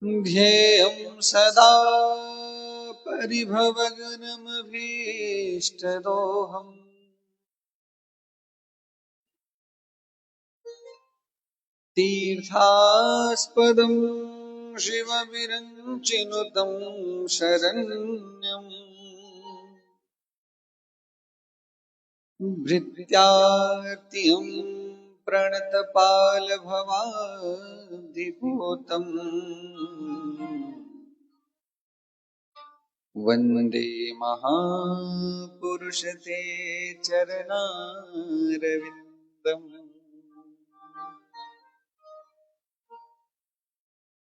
ध्येयं सदा परिभवग्नमभीष्टदोहम् तीर्थास्पदं शिवविरञ्चिनुतं शरण्यम् भृत्यार्तिं प्रणतपालभवाब्धिभूतम् वन्दे महापुरुष ते चरणारविन्दम्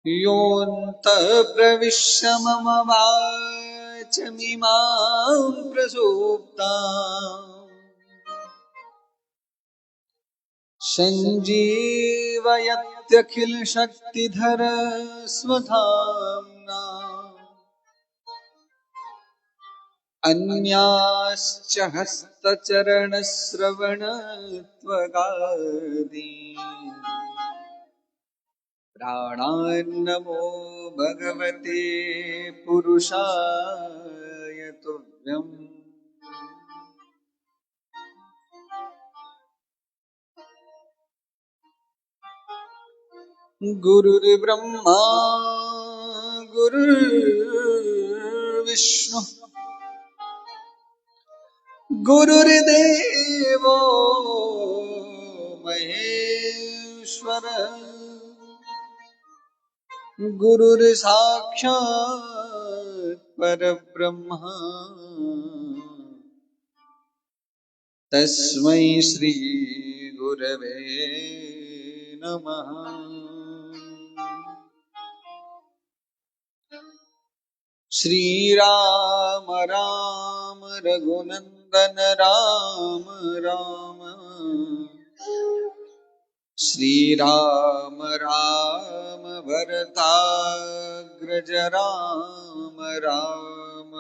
योऽन्तः प्रविश्य मम वाचमिमां प्रसूप्ताम् सञ्जीवयत्यखिलशक्तिधर स्वधाम्ना अन्याश्च हस्तचरणश्रवणत्वगादीन् प्राणान्नमो भगवते पुरुषाय तुभ्यम्। गुरुर्ब्रह्मा गुरुर्विष्णु गुरुर्देवो महेश्वर गुरुर्साक्षात् परब्रह्म तस्मै श्री गुरवे नमः। श्रीराम राम रघुनंदन राम राम श्रीराम राम भरताग्रज राम राम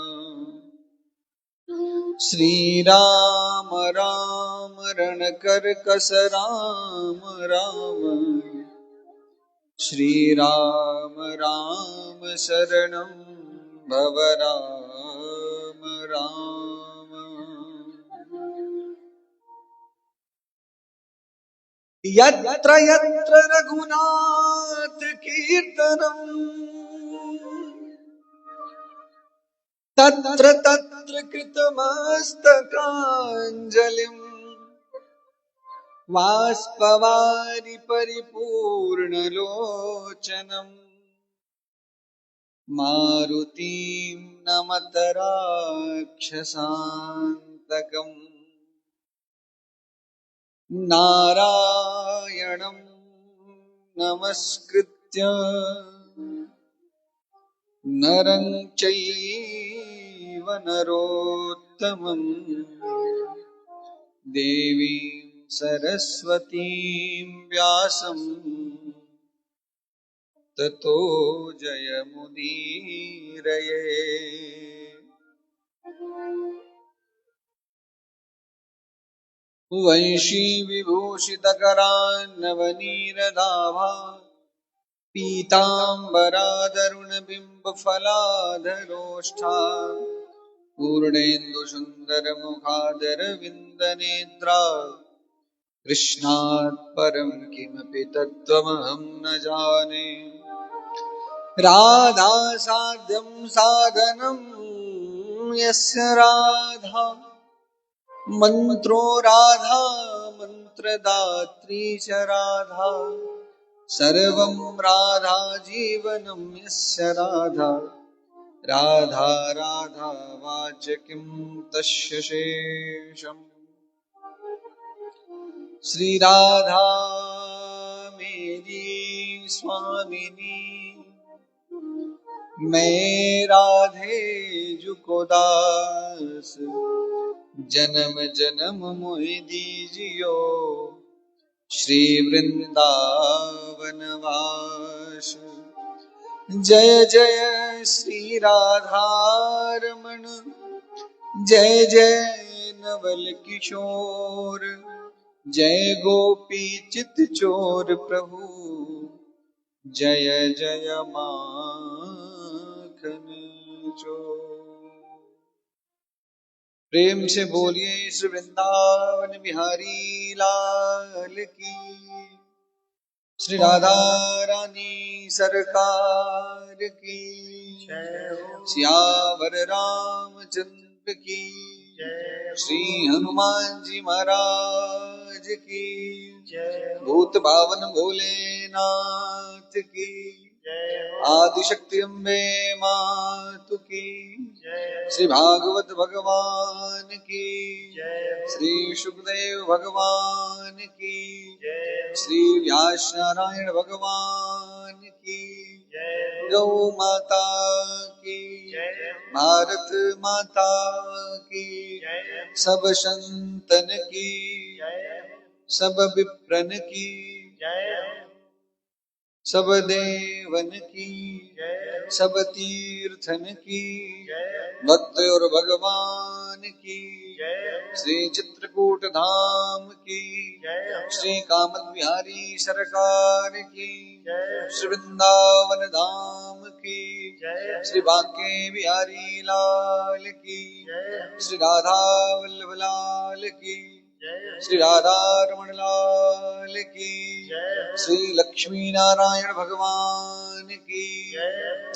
श्रीराम राम रणकर्कस राम राम श्रीराम राम शरणं भव राम राम। यत्र यत्र रघुनाथ कीर्तनम् तत्र तत्र कृतमस्तकाञ्जलिम् बाष्पवारि परिपूर्णलोचनम् मारुतिं नमत राक्षसान्तकम् नारायणं नमस्कृत्य नरं चैव नरोत्तमं देवीं सरस्वतीं व्यासं ततो जयमुदीरये। वंशी विभूषितकरान्नवनीरदाभा पीताम्बरादरुणबिम्बफलाधरोष्ठा पूर्णेन्दुसुन्दरमुखादरविन्दनेत्रा कृष्णात् परं किमपि तत्त्वमहं न जाने। राधा साध्यं साधनं यस्य राधा मन्त्रो राधा मन्त्रदात्री च राधा सर्वं राधा जीवनं यस्य राधा राधा राधा वाचकीं तस्य शेषम्। श्री राधा मेरी स्वामिनी मैं राधे जुको दास जन्म जन्म मोहि दीजियो श्री वृंदावन वास। जय जय श्री राधारमण जय जय नवल किशोर जय गोपी चित चोर प्रभु जय जय माखन चोर। प्रेम से बोलिए श्री वृंदावन बिहारी लाल की, श्री राधा रानी सरकार की, सियावर रामचंद्र की, श्री हनुमान जी महाराज की, भूत भावन भोलेनाथ की, आदिशक्ति अम्बे मातु की, श्री भागवत भगवान की, श्री सुखदेव भगवान की, श्री व्यास नारायण भगवान की, गौ माता की, भारत माता की, सब संतन की, सब विप्रन की, सब देवन की, सब तीर्थन की, भक्त और भगवान की, श्री चित्रकूट धाम की, श्री कामद बिहारी सरकार की, श्री वृंदावन धाम की, श्री बांके बिहारी लाल की, श्री राधा वल्लभ लाल की, श्री राधा रमण लाल की, श्री लक्ष्मी नारायण भगवान की,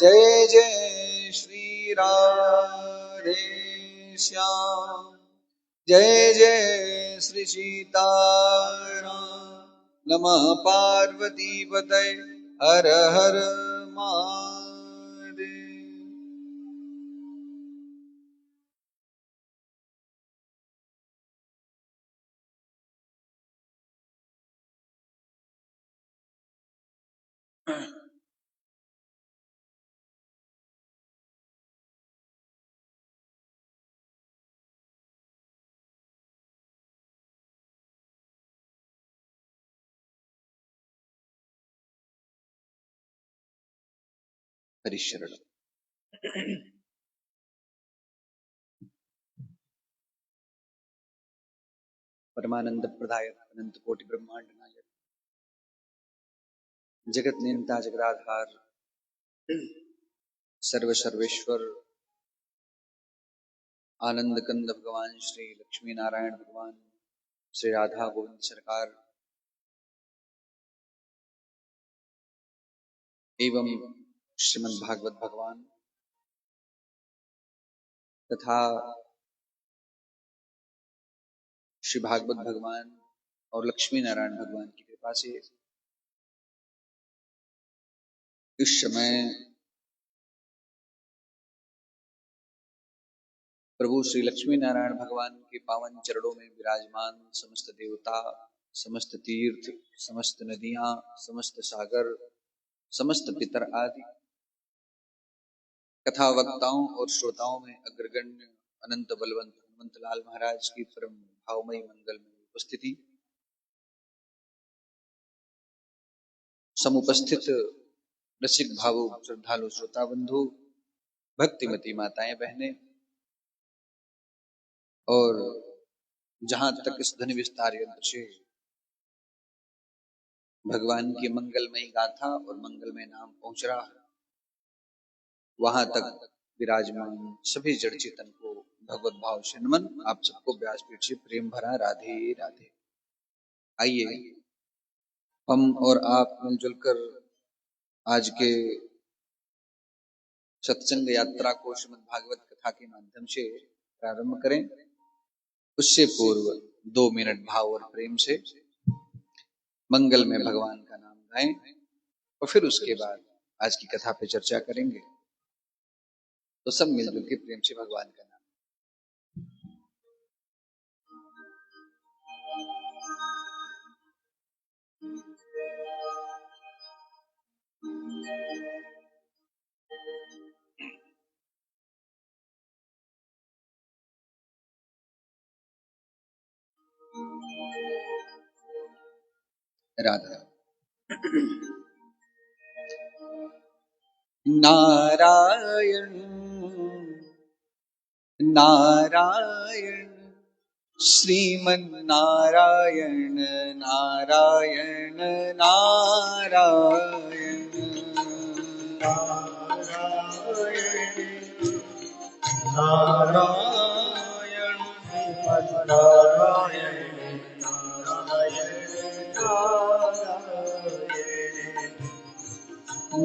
जय जय श्री राधे श्याम, जय जय श्री सीताराम। नमः पार्वती पतये हर हर महादेव। हरिशरण। परमानंद प्रदायक अनंत कोटि ब्रह्मांड नायक, जगत नियंता जगदाधार, सर्व सर्वेश्वर आनंद कंद भगवान श्री लक्ष्मी नारायण भगवान, श्री राधा गोविंद सरकार एवं श्रीमद् भागवत भगवान तथा श्री भागवत भगवान और लक्ष्मी नारायण भगवान की कृपा से इस समय प्रभु श्री लक्ष्मी नारायण भगवान के पावन चरणों में विराजमान समस्त देवता, समस्त तीर्थ, समस्त नदियां, समस्त सागर, समस्त पितर आदि कथा वक्ताओं और श्रोताओं में अग्रगण्य अनंत बलवंत हनुमंत लाल महाराज की परम भावमयी मंगल में उपस्थिति, समुपस्थित रसिक भावुक श्रद्धालु श्रोता बंधु, भक्तिमती माताएं बहनें, और जहां तक इस ध्वनि विस्तार यंत्र से भगवान की मंगलमयी गाथा और मंगलमय नाम पहुंच रहा है, वहां तक विराजमान सभी जड़ चेतन को भगवत भाव से नमन। आप सबको व्यासपीठ से प्रेम भरा राधे राधे। आइए हम और आप मिलजुल कर आज के सत्संग यात्रा को श्रीमद् भागवत कथा के माध्यम से प्रारंभ करें। उससे पूर्व 2 मिनट भाव और प्रेम से मंगल में भगवान का नाम गाएं और फिर उसके बाद आज की कथा पे चर्चा करेंगे। तो सब मिलजुल के प्रेम से भगवान का नाम। राधा नारायण नारायण श्रीमन्नारायण नारायण नारायण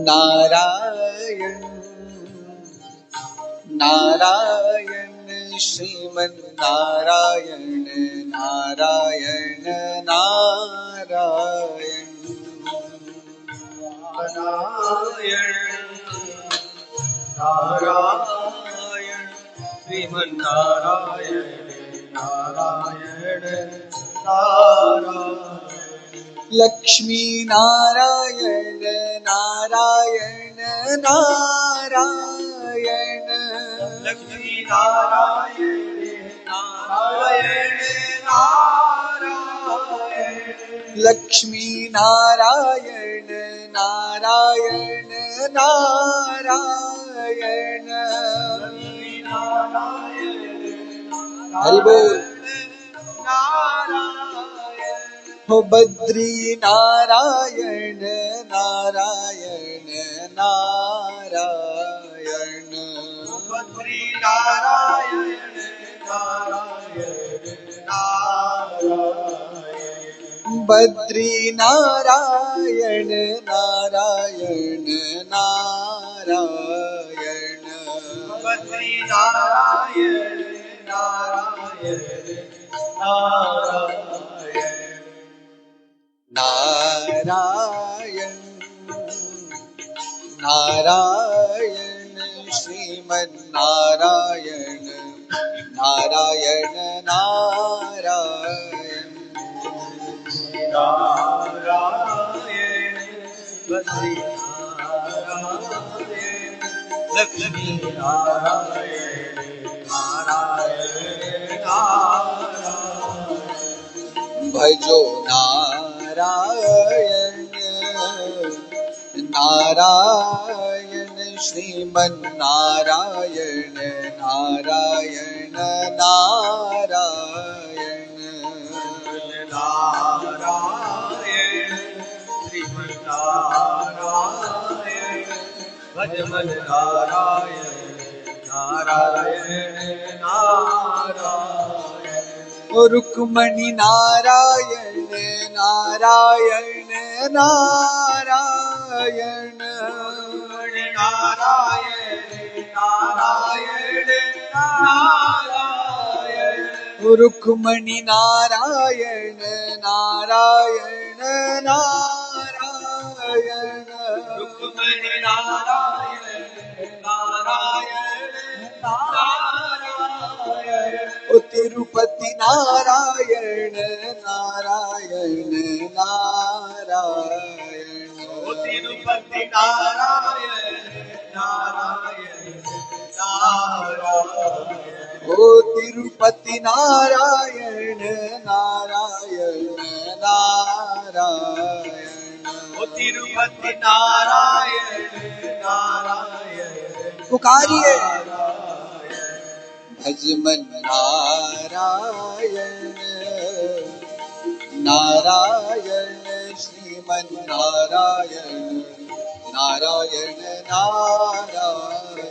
नारायण नारायण श्रीमन नारायण नारायण नारायण नारायण नारायण श्रीमन नारायण नारायण नारायण लक्ष्मी नारायण नारायण नारायण लक्ष्मी नारायण नारायण नारायण लक्ष्मी नारायण नारायण नारायण हरि बोल हो बद्री नारायण नारायण नारायण बद्री नारायण नारायण नारायण बद्री नारायण नारायण नारायण बद्री नारायण नारायण नारायण नारायण नारायण श्रीमन नारायण नारायण नारायण नारायण बद्री नारायण लक्ष्मी नारायण नारायण नारायण भजो नारायण नारायण श्रीमन नारायण नारायण नारायण नारायण श्रीमन नारायण भजमन नारायण नारायण नारायण रुक्मणी नारायण नारायण नारायण नारायण नारायण नारायण रुक्मणी नारायण नारायण नारायण रुक्मणी नारायण नारायण नारायण तिरुपति नारायण नारायण नारायण तिरुपति नारायण नारायण नारायण ओ तिरुपति नारायण नारायण नारायण ओ तिरुपति नारायण नारायण पुकारिए भजमन नारायण नारायण श्रीमन नारायण नारायण नारायण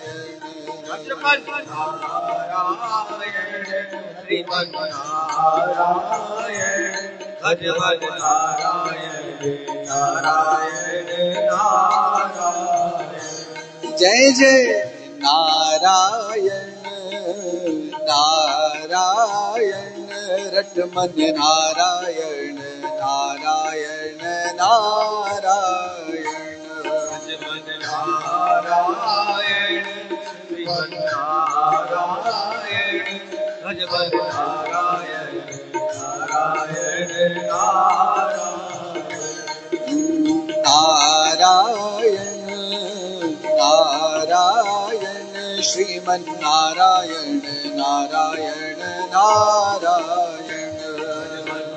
भजमन नारायण श्रीमन नारायण भजमन नारायण नारायण नारायण जय जय नारायण नारायण रटमन नारायण नारायण नारायण भजमन नारायण श्रीमन नारायण भजमन नारायण नारायण नारायण नारायण श्रीमन नारायण नारायण नारायण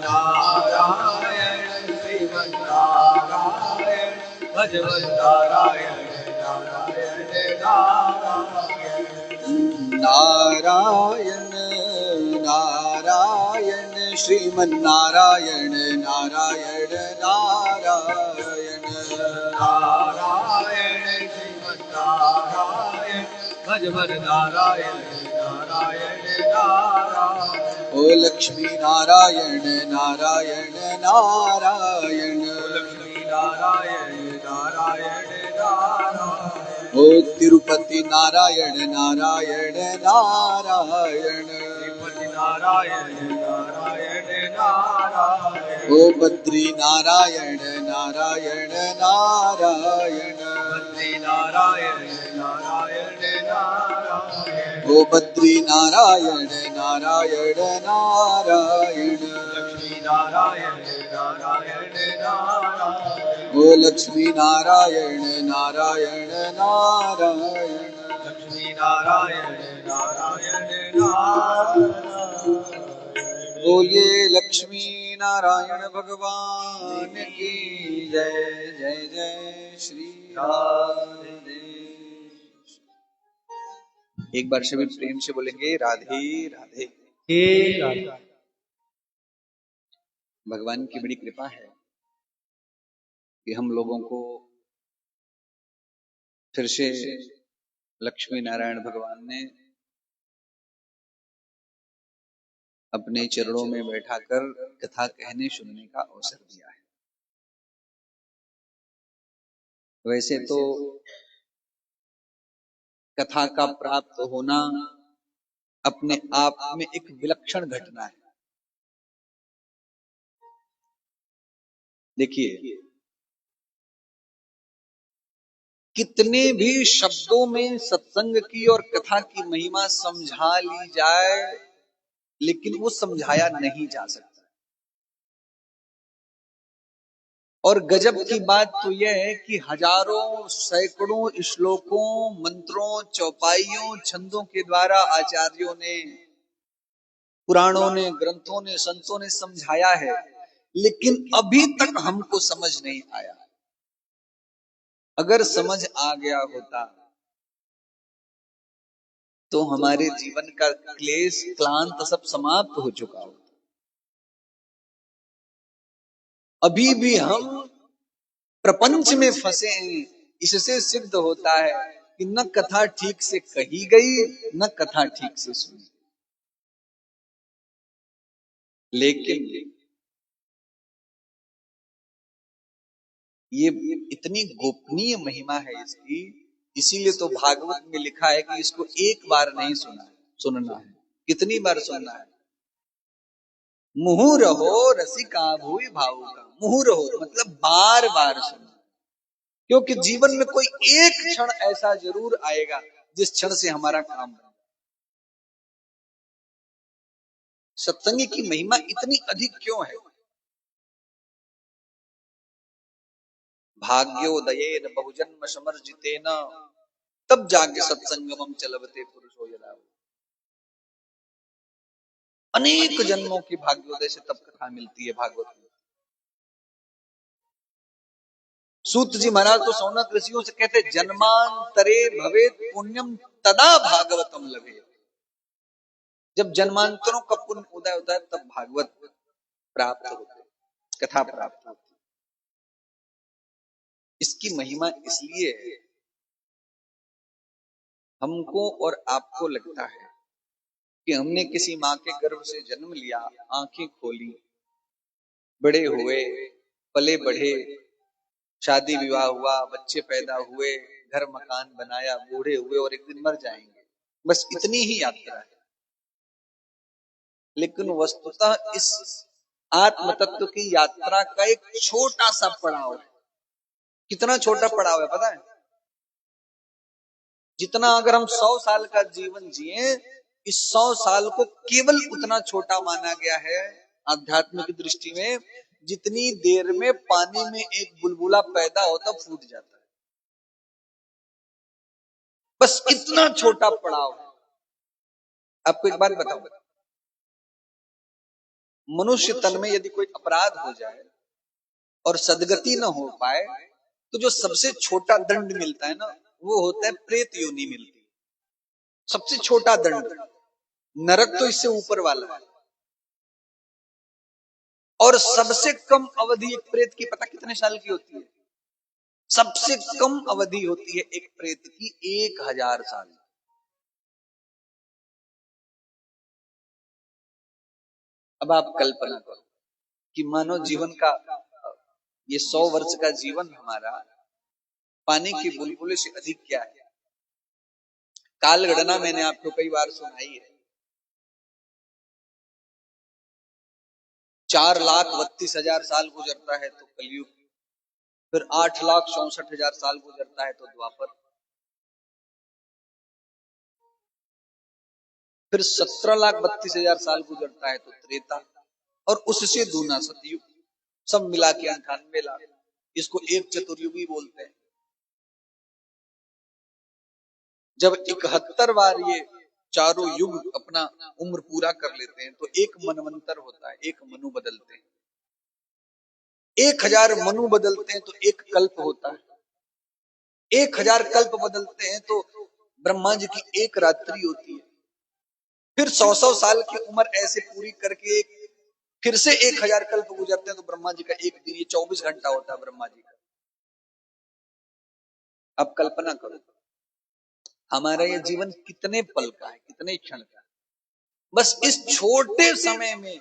नारायण श्रीमन नारायण भजमन नारायण नारायण नारायण नारायण श्रीमन नारायण नारायण नारायण नारायण श्रीमन नारायण भजमन नारायण नारायण नारायण ओ लक्ष्मी नारायण नारायण नारायण लक्ष्मी नारायण नारायण नारायण। ओ तिरुपति नारायण नारायण नारायण। तिरुपति नारायण नारायण नारायण। ओ बद्री नारायण नारायण नारायण। बद्री नारायण नारायण नारायण। ओ बद्री नारायण नारायण नारायण। लक्ष्मी नारायण नारायण नारायण। ओ लक्ष्मी नारायण नारायण नारायण। लक्ष्मी नारायण नारायण नारायण। बोलिए लक्ष्मी नारायण भगवान की जय। जय जय श्री राधे। एक बार सभी प्रेम से बोलेंगे राधे राधे। हे राधा। भगवान की बड़ी कृपा है कि हम लोगों को फिर से लक्ष्मी नारायण भगवान ने अपने चरणों में बैठाकर कथा कहने सुनने का अवसर दिया है। वैसे तो कथा का प्राप्त होना अपने आप में एक विलक्षण घटना है। देखिए, कितने भी शब्दों में सत्संग की और कथा की महिमा समझा ली जाए, लेकिन वो समझाया नहीं जा सकता। और गजब की बात तो यह है कि हजारों सैकड़ों श्लोकों, मंत्रों, चौपाइयों, छंदों के द्वारा आचार्यों ने, पुराणों ने, ग्रंथों ने, संतों ने समझाया है, लेकिन अभी तक हमको समझ नहीं आया। अगर समझ आ गया होता तो हमारे जीवन का क्लेश, क्लांत सब समाप्त हो चुका होता। अभी भी हम प्रपंच में फंसे हैं। इससे सिद्ध होता है कि न कथा ठीक से कही गई, न कथा ठीक से सुनी। लेकिन ये इतनी गोपनीय महिमा है इसकी, इसीलिए तो भागवत में लिखा है कि इसको एक बार नहीं सुनना है। कितनी बार सुनना है? मुहु रहो रसिका भूई भावुका। मुहु रहो मतलब बार बार सुनना, क्योंकि जीवन में कोई एक क्षण ऐसा जरूर आएगा जिस क्षण से हमारा काम बने। सत्संग की महिमा इतनी अधिक क्यों है? भाग्योदयेन बहुजन्म समर्जितेन तब जाके सत्संगमम चलवते पुरुषो यदा। अनेक जन्मों की भाग्योदय से तब कथा मिलती है भागवत में। सूत जी महाराज तो सौनक ऋषियों से कहते, जन्मांतरे भवेत पुण्यम तदा भागवतम लभे। जब जन्मांतरों का पुण्य उदय होता है तब भागवत प्राप्त होते, कथा प्राप्त होती। इसकी महिमा इसलिए है, हमको और आपको लगता है कि हमने किसी माँ के गर्भ से जन्म लिया, आंखें खोली, बड़े हुए, पले बढ़े, शादी विवाह हुआ, बच्चे पैदा हुए, घर मकान बनाया, बूढ़े हुए और एक दिन मर जाएंगे, बस इतनी ही यात्रा है। लेकिन वस्तुतः इस आत्म तत्व की यात्रा का एक छोटा सा पड़ाव है। कितना छोटा पड़ाव है पता है? जितना अगर हम 100 साल का जीवन जिए, इस 100 साल को केवल उतना छोटा माना गया है आध्यात्मिक दृष्टि में, जितनी देर में पानी में एक बुलबुला पैदा होता फूट जाता है। बस इतना छोटा पड़ाव है। आपको एक बात बताऊं, मनुष्य तन में यदि कोई अपराध हो जाए और सदगति न हो पाए, तो जो सबसे छोटा दंड मिलता है ना, वो होता है प्रेत योनि मिलती है। सबसे छोटा दंड। नरक तो इससे ऊपर वाला है। और सबसे कम अवधि एक प्रेत की पता कितने साल की होती है? सबसे कम अवधि होती है एक प्रेत की 1000 साल। अब आप कल्पना करो कि मानव जीवन का ये 100 वर्ष का जीवन हमारा पानी की बुलबुले से अधिक क्या है? काल गणना मैंने आपको कई बार सुनाई है। 4,32,000 साल गुजरता है तो कलयुग, फिर 8,64,000 साल गुजरता है तो द्वापर, फिर 17,32,000 साल गुजरता है तो त्रेता, और उससे दूना सतयुग। सब मिला के 98 लाख। इसको एक चतुर्युगी बोलते हैं। जब 71 बार ये चारों युग अपना उम्र पूरा कर लेते हैं तो एक मनवंतर होता है, एक मनु बदलते हैं। 1,000 मनु बदलते हैं तो एक कल्प होता है। 1,000 कल्प बदलते हैं तो ब्रह्मा जी की एक रात्रि होती है। फिर 100 साल की उम्र ऐसे पूरी करके फिर से 1,000 कल्प गुजरते हैं तो ब्रह्मा जी का एक दिन, ये 24 घंटा होता है ब्रह्मा जी का। अब कल्पना करो हमारा ये जीवन कितने पल का है, कितने क्षण का है। बस इस छोटे समय में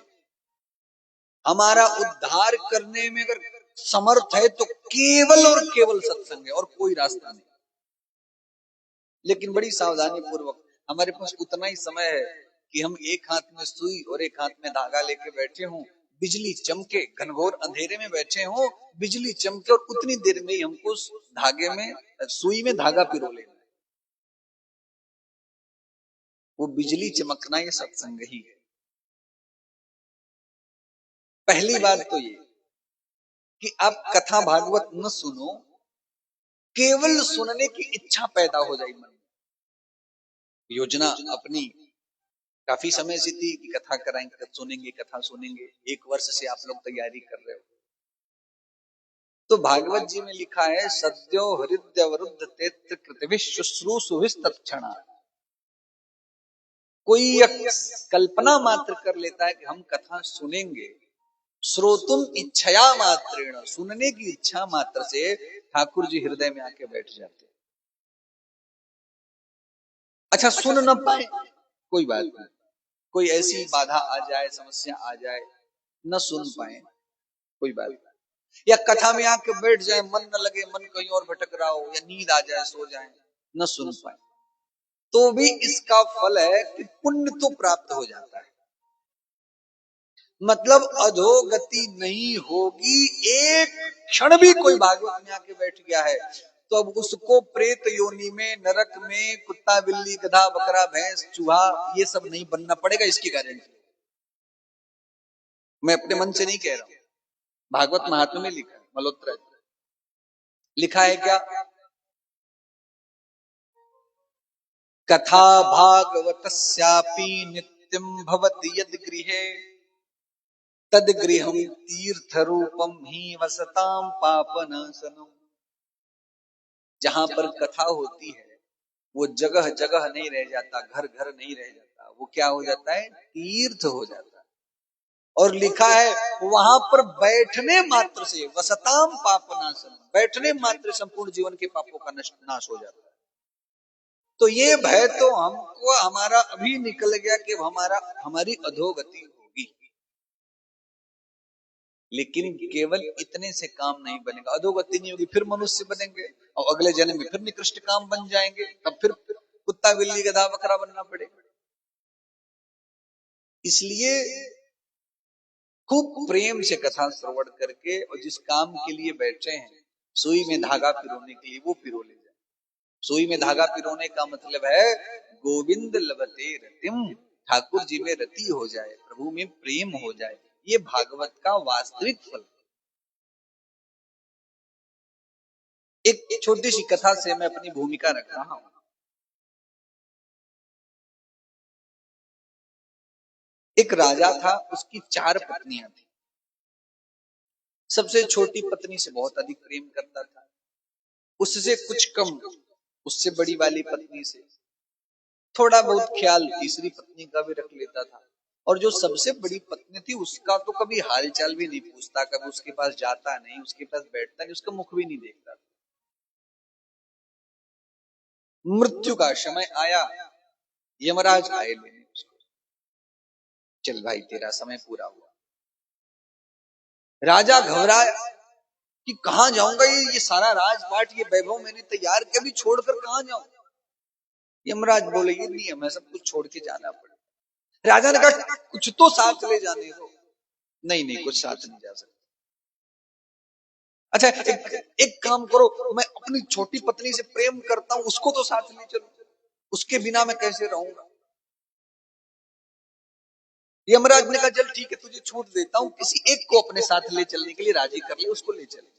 हमारा उद्धार करने में अगर समर्थ है तो केवल और केवल सत्संग है और कोई रास्ता नहीं। लेकिन बड़ी सावधानी पूर्वक हमारे पास उतना ही समय है कि हम एक हाथ में सुई और एक हाथ में धागा लेके बैठे हों, बिजली चमके, घनघोर अंधेरे में बैठे हों, बिजली चमके और उतनी देर में ही हमको धागे में, सुई में धागा पिरो लेना है। वो बिजली चमकना ये सत्संग ही है। पहली बात तो ये कि आप कथा भागवत न सुनो, केवल सुनने की इच्छा पैदा हो जाए मन में। योजना अपनी काफी समय से थी कि कथा कराएंगे, सुनेंगे, कथा सुनेंगे। 1 वर्ष से आप लोग तैयारी कर रहे हो। तो भागवत जी में लिखा है, सद्यो हृदय वरुद्ध तेत्र कृतविः शुश्रूषुभिः तत्क्षणा। कोई कल्पना मात्र कर लेता है कि हम कथा सुनेंगे, श्रोतुम इच्छया मात्रेण, सुनने की इच्छा मात्र से ठाकुर जी हृदय में आके बैठ जाते। अच्छा, सुन न पाए कोई बात नहीं, कोई ऐसी बाधा आ जाए, समस्या आ जाए, न सुन पाए कोई बात नहीं, या कथा में आके बैठ जाए, मन न लगे, मन कहीं और भटक रहा हो, या नींद आ जाए, सो जाए, न सुन पाए, तो भी इसका फल है कि पुण्य तो प्राप्त हो जाता है। मतलब अधोगति नहीं होगी। एक क्षण भी कोई भागवत में आके बैठ गया है तो अब उसको प्रेत योनि में, नरक में, कुत्ता, बिल्ली, गधा, बकरा, भैंस, चूहा, ये सब नहीं बनना पड़ेगा, इसकी गारंटी। मैं अपने मन से नहीं कह रहा हूं, भागवत महात्म्य में लिखा है, मल्होत्रा लिखा है क्या, कथा भागवतस्यापि नित्यं भवति यद गृहे तद गृहं तीर्थ रूपम ही वसताम पापनाशनम। जहां पर कथा होती है वो जगह जगह नहीं रह जाता, घर घर नहीं रह जाता, वो क्या हो जाता है, तीर्थ हो जाता है। और लिखा है वहां पर बैठने मात्र से वसताम पापनाशनम, बैठने मात्र संपूर्ण जीवन के पापों का नाश हो जाता है। तो ये भय तो हमको हमारा अभी निकल गया कि हमारी अधोगति होगी। लेकिन केवल इतने से काम नहीं बनेगा, अधोगति नहीं होगी, फिर मनुष्य बनेंगे और अगले जन्म में फिर निकृष्ट काम बन जाएंगे, तब फिर कुत्ता, बिल्ली, गधा, बकरा बनना पड़ेगा। इसलिए खूब प्रेम से कथा श्रवण करके और जिस काम के लिए बैठे हैं, सुई में धागा पिरोने के लिए, वो पिरो ले जाए। सुई में धागा पिरोने का मतलब है गोविंद लभते रतिम, ठाकुर जी में रति हो जाए, प्रभु में प्रेम हो जाए। ये भागवत का वास्तविक फल। एक छोटी सी कथा से मैं अपनी भूमिका रख रहा हूं। एक राजा था, उसकी 4 पत्नियां थी। सबसे छोटी पत्नी से बहुत अधिक प्रेम करता था, उससे कुछ कम उससे बड़ी वाली पत्नी से, थोड़ा बहुत ख्याल तीसरी पत्नी का भी रख लेता था। और जो सबसे बड़ी पत्नी थी उसका तो कभी हालचाल भी नहीं पूछता, कभी उसके पास जाता नहीं, उसके पास बैठता नहीं, उसका मुख भी नहीं देखता। मृत्यु का समय आया, यमराज आए लेने उसको, चल भाई तेरा समय पूरा हुआ। राजा घबराया, कि कहां जाऊंगा, ये सारा राजपाट, ये वैभव मैंने तैयार किया, अभी छोड़कर कहां जाऊं। यमराज बोले ये नियम है, सब कुछ छोड़ के जाना पड़ेगा। राजा ने कहा कुछ तो साथ ले जाने दो। नहीं नहीं, कुछ साथ नहीं जा सकता। अच्छा एक काम करो, मैं अपनी छोटी पत्नी से प्रेम करता हूं, उसको तो साथ ले चलो, उसके बिना मैं कैसे रहूंगा। यमराज ने कहा चल ठीक है, तुझे छूट देता हूं, किसी एक को अपने साथ ले चलने के लिए राजी कर ले, उसको ले चले।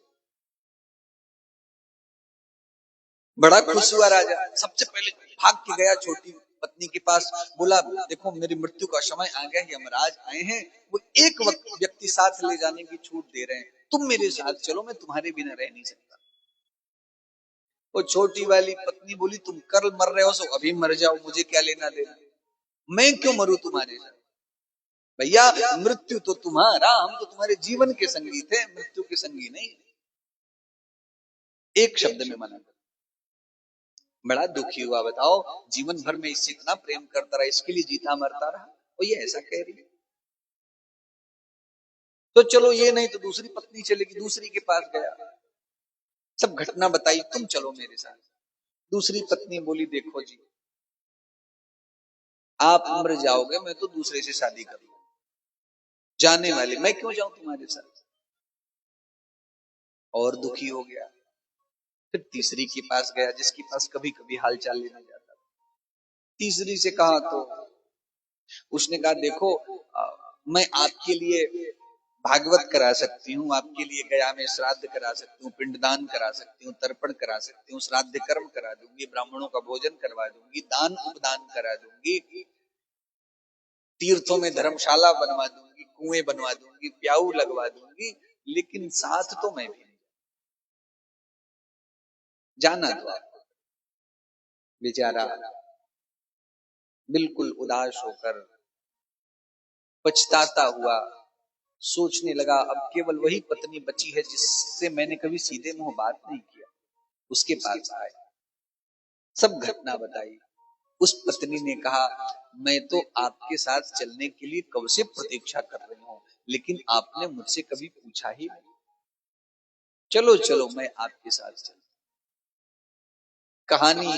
बड़ा खुश हुआ राजा, सबसे पहले भाग के गया छोटी पत्नी के पास, बोला देखो मेरी मृत्यु का समय आ गया, यमराज आए हैं, वो एक व्यक्ति साथ ले जाने की छूट दे रहे हैं, तुम मेरे साथ चलो, मैं तुम्हारे बिना रह नहीं सकता। वो छोटी वाली पत्नी बोली तुम कल मर रहे हो सो अभी मर जाओ, मुझे क्या लेना देना, मैं क्यों मरूं तुम्हारे साथ। भैया मृत्यु तो तुम्हारा, हम तो तुम्हारे जीवन के संगी थे, मृत्यु के संगी नहीं। एक शब्द में मना कर। बड़ा दुखी हुआ, बताओ जीवन भर में इससे इतना प्रेम करता रहा, इसके लिए जीता मरता रहा, वो ये ऐसा कह रही है। तो चलो ये नहीं तो दूसरी पत्नी चलेगी, दूसरी के पास गया, सब घटना बताई, तुम चलो मेरे साथ। दूसरी पत्नी बोली देखो जी, आप मर जाओगे, मैं तो दूसरे से शादी कर लूंगा, जाने वाले मैं क्यों जाऊं तुम्हारे साथ। और दुखी हो गया। फिर तीसरी के पास गया, जिसके पास कभी कभी हालचाल लेना जाता। तीसरी से कहा तो उसने कहा देखो मैं आपके लिए भागवत करा सकती हूँ, आपके लिए गया में श्राद्ध करा सकती हूँ, पिंडदान करा सकती हूँ, तर्पण करा सकती हूँ, श्राद्ध कर्म करा दूंगी, ब्राह्मणों का भोजन करवा दूंगी, दान उपदान करा दूंगी, तीर्थों में धर्मशाला बनवा दूंगी, कुएं बनवा दूंगी, प्याऊ लगवा दूंगी, लेकिन साथ तो मैं भी नहीं जाना। तो बेचारा बिल्कुल उदास होकर पछताता हुआ सोचने लगा, अब केवल वही पत्नी बची है जिससे मैंने कभी सीधे मुंह बात नहीं किया, उसके पास आए, सब घटना बताई। उस पत्नी ने कहा मैं तो आपके साथ चलने के लिए कब से प्रतीक्षा कर रही हूँ, लेकिन आपने मुझसे कभी पूछा ही नहीं। चलो चलो मैं आपके साथ चल। कहानी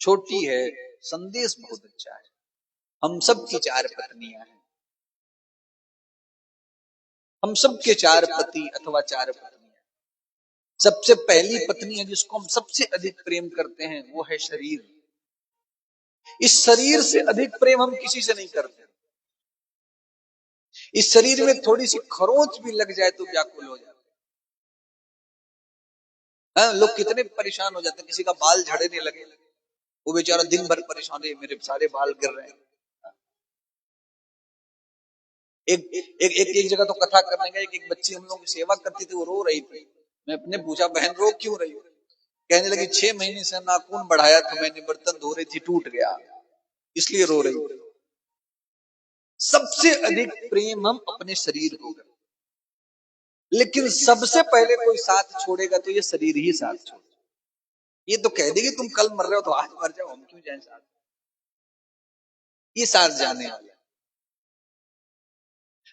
छोटी है, संदेश बहुत अच्छा है। हम सब की चार पत्नियां हैं, हम सब के चार पति अथवा चार पत्नियां। सबसे पहली पत्नी है जिसको हम सबसे अधिक प्रेम करते हैं, वो है शरीर। इस शरीर से अधिक प्रेम हम किसी से नहीं करते। इस शरीर में थोड़ी सी खरोंच भी लग जाए तो व्याकुल हो जाते हैं। लोग कितने परेशान हो जाते हैं, किसी का बाल झड़ने लगे, वो बेचारा दिन भर परेशान है, मेरे सारे बाल गिर रहे हैं। एक एक एक, एक जगह तो कथा करने गए, एक बच्ची हम लोग की सेवा करती थी, वो रो रही थी। मैं अपने पूछा बहन रो क्यों रही हो। कहने लगी 6 महीने से नाखून बढ़ाया था मैंने, बर्तन धो रही थी टूट गया, इसलिए रो रही। सबसे अधिक प्रेम हम अपने शरीर को करते, लेकिन सबसे पहले कोई साथ छोड़ेगा तो ये शरीर ही साथ छोड़ेगा। ये तो कह देगी तुम कल मर रहे हो तो आज मर जाओ, हम क्यों जाए साथ, ये साथ जाने वाले।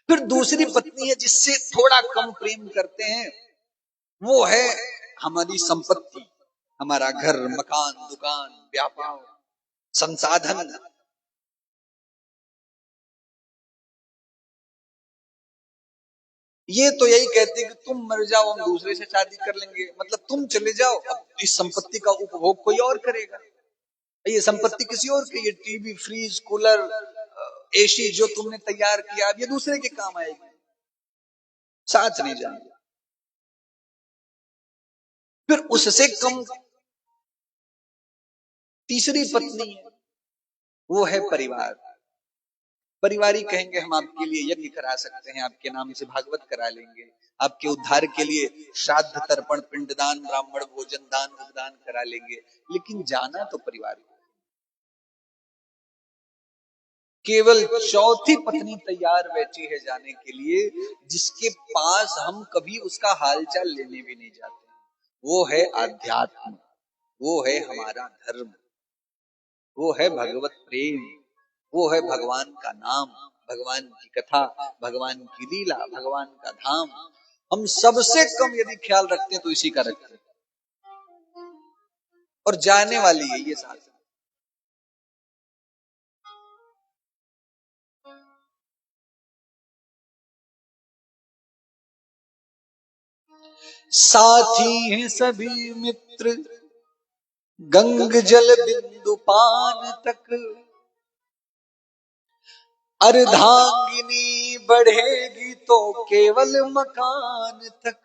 फिर दूसरी पत्नी है जिससे थोड़ा कम प्रेम करते हैं, वो है हमारी संपत्ति, हमारा घर मकान दुकान व्यापार संसाधन। ये तो यही कहते हैं कि तुम मर जाओ हम दूसरे से शादी कर लेंगे, मतलब तुम चले जाओ, अब इस संपत्ति का उपभोग कोई और करेगा। ये संपत्ति किसी और की, ये टीवी फ्रिज कूलर एसी जो तुमने तैयार किया, अब ये दूसरे के काम आएगी, साथ नहीं जाएंगे। फिर उससे कम तीसरी पत्नी है, वो है परिवार। परिवारी कहेंगे हम आपके लिए यज्ञ करा सकते हैं, आपके नाम से भागवत करा लेंगे, आपके उद्धार के लिए श्राद्ध तर्पण पिंडदान ब्राह्मण भोजन दान उपदान करा लेंगे, लेकिन जाना तो परिवार को। केवल चौथी पत्नी तैयार बैठी है जाने के लिए, जिसके पास हम कभी उसका हालचाल लेने भी नहीं जाते। वो है आध्यात्म, वो है हमारा धर्म, वो है भगवत प्रेम, वो है भगवान का नाम, भगवान की कथा, भगवान की लीला, भगवान का धाम। हम सबसे कम यदि ख्याल रखते हैं तो इसी का रखते हैं, और जाने वाली है ये साथ। साथी हैं सभी मित्र गंग जल बिंदु पान तक, अर्धांगिनी बढ़ेगी तो केवल मकान तक,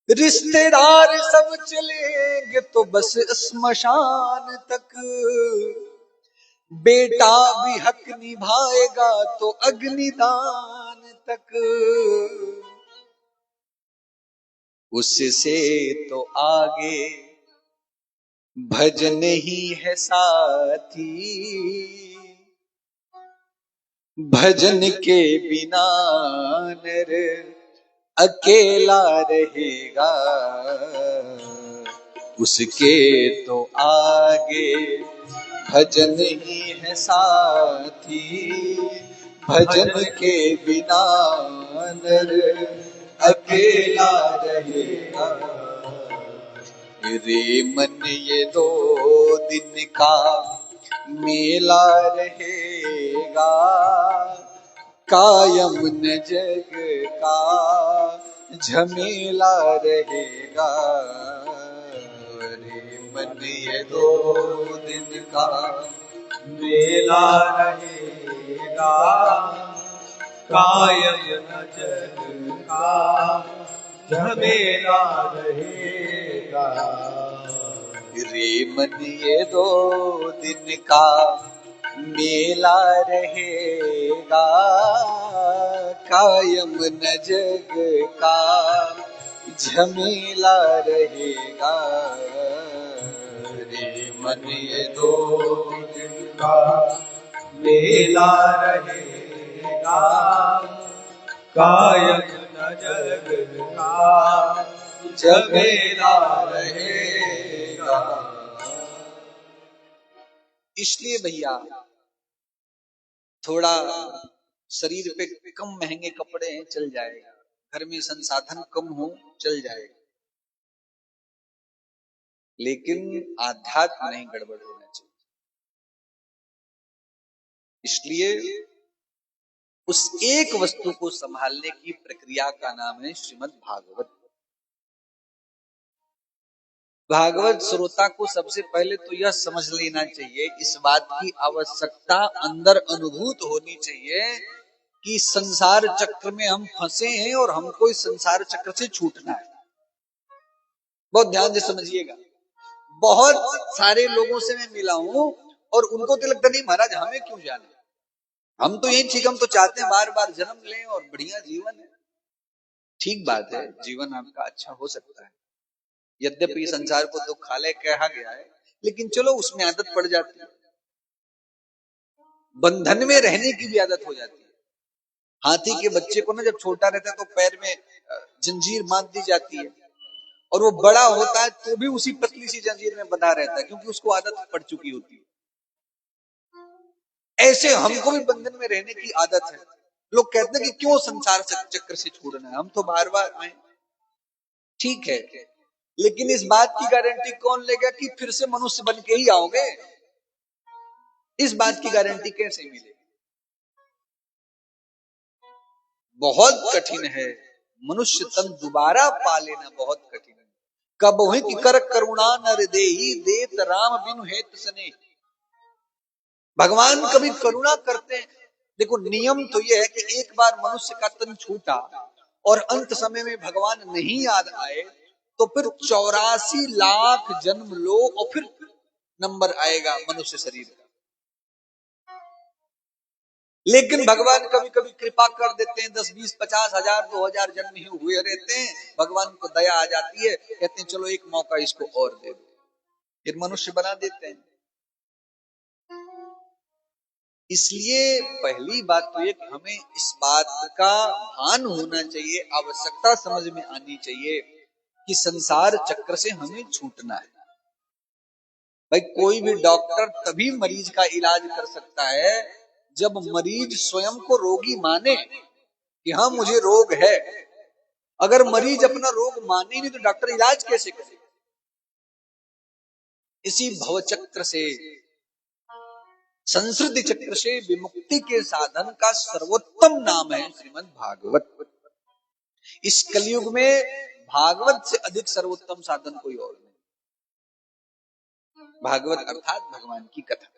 रिश्तेदार सब चलेंगे तो बस स्मशान तक, बेटा भी हक निभाएगा तो अग्निदान तक, उससे तो आगे भजन ही है साथी, भजन के बिना नर अकेला रहेगा, उसके तो आगे भजन ही है साथी, भजन के बिना नर अकेला रहेगा। रे मन ये 2 दिन का मेला रहेगा, कायम न जग का झमेला रहेगा। रे मन ये 2 दिन का मेला रहेगा, कायम न जग का झमेला रहेगा। रे मन ये 2 दिन का मेला रहेगा, कायम न जग का झमेला रहेगा। रे मन ये 2 दिन का मेला रहेगा, कायम न जग का झमेला रहेगा। इसलिए भैया थोड़ा शरीर पे कम महंगे कपड़े हैं चल जाएगा, घर में संसाधन कम हो चल जाएगा, लेकिन आध्यात्म नहीं गड़बड़ होना चाहिए। इसलिए उस एक वस्तु को संभालने की प्रक्रिया का नाम है श्रीमद् भागवत। भागवत श्रोता को सबसे पहले तो यह समझ लेना चाहिए, इस बात की आवश्यकता अंदर अनुभूत होनी चाहिए कि संसार चक्र में हम फंसे हैं और हमको इस संसार चक्र से छूटना है। बहुत ध्यान से समझिएगा। बहुत सारे लोगों से मैं मिला हूं और उनको तो लगता नहीं महाराज हमें क्यों जाना, हम तो यही ठीक, हम तो चाहते हैं बार बार जन्म लें और बढ़िया जीवन है। ठीक बात है, जीवन आपका अच्छा हो सकता है, यद्यपि संसार को दुखालय कहा गया है, लेकिन चलो उसमें आदत पड़ जाती है, बंधन में रहने की भी आदत हो जाती है। हाथी के बच्चे को ना जब छोटा रहता है तो पैर में जंजीर बांध दी जाती है, और वो बड़ा होता है तो भी उसी पतली सी जंजीर में बंधा रहता है, क्योंकि उसको आदत पड़ चुकी होती है। ऐसे हमको भी बंधन में रहने की आदत है। लोग कहते हैं कि क्यों संसार चक्र से छोड़ना है, हम तो बार बार आए। ठीक है, लेकिन इस बात की गारंटी कौन लेगा कि फिर से मनुष्य बन के ही आओगे? इस बात की गारंटी कैसे मिलेगी? बहुत कठिन है, मनुष्य तन दोबारा पा लेना बहुत कठिन है। कब हुई कि कर करुणा नर देही, देत राम बिनु हेत सने। भगवान कभी करुणा करते हैं। देखो नियम तो यह है कि एक बार मनुष्य का तन छूटा और अंत समय में भगवान नहीं याद आए तो फिर 84 लाख जन्म लो और फिर नंबर आएगा मनुष्य शरीर का। लेकिन भगवान कभी कभी कृपा कर देते हैं, 10, 20, 50 हजार 2000 जन्म ही हुए रहते हैं, भगवान को दया आ जाती है, कहते हैं चलो एक मौका इसको और दे दो, फिर मनुष्य बना देते हैं। इसलिए पहली बात तो ये कि हमें इस बात का भान होना चाहिए, आवश्यकता समझ में आनी चाहिए कि संसार चक्र से हमें छूटना है। भाई कोई भी डॉक्टर तभी मरीज का इलाज कर सकता है जब मरीज स्वयं को रोगी माने। कि हाँ मुझे रोग है। अगर मरीज अपना रोग माने नहीं तो डॉक्टर इलाज कैसे करे? इसी भवचक्र से, संस्कृति चक्र से विमुक्ति के साधन का सर्वोत्तम नाम है श्रीमद् भागवत। इस कलयुग में भागवत से अधिक सर्वोत्तम साधन कोई और नहीं। भागवत अर्थात भगवान की कथा।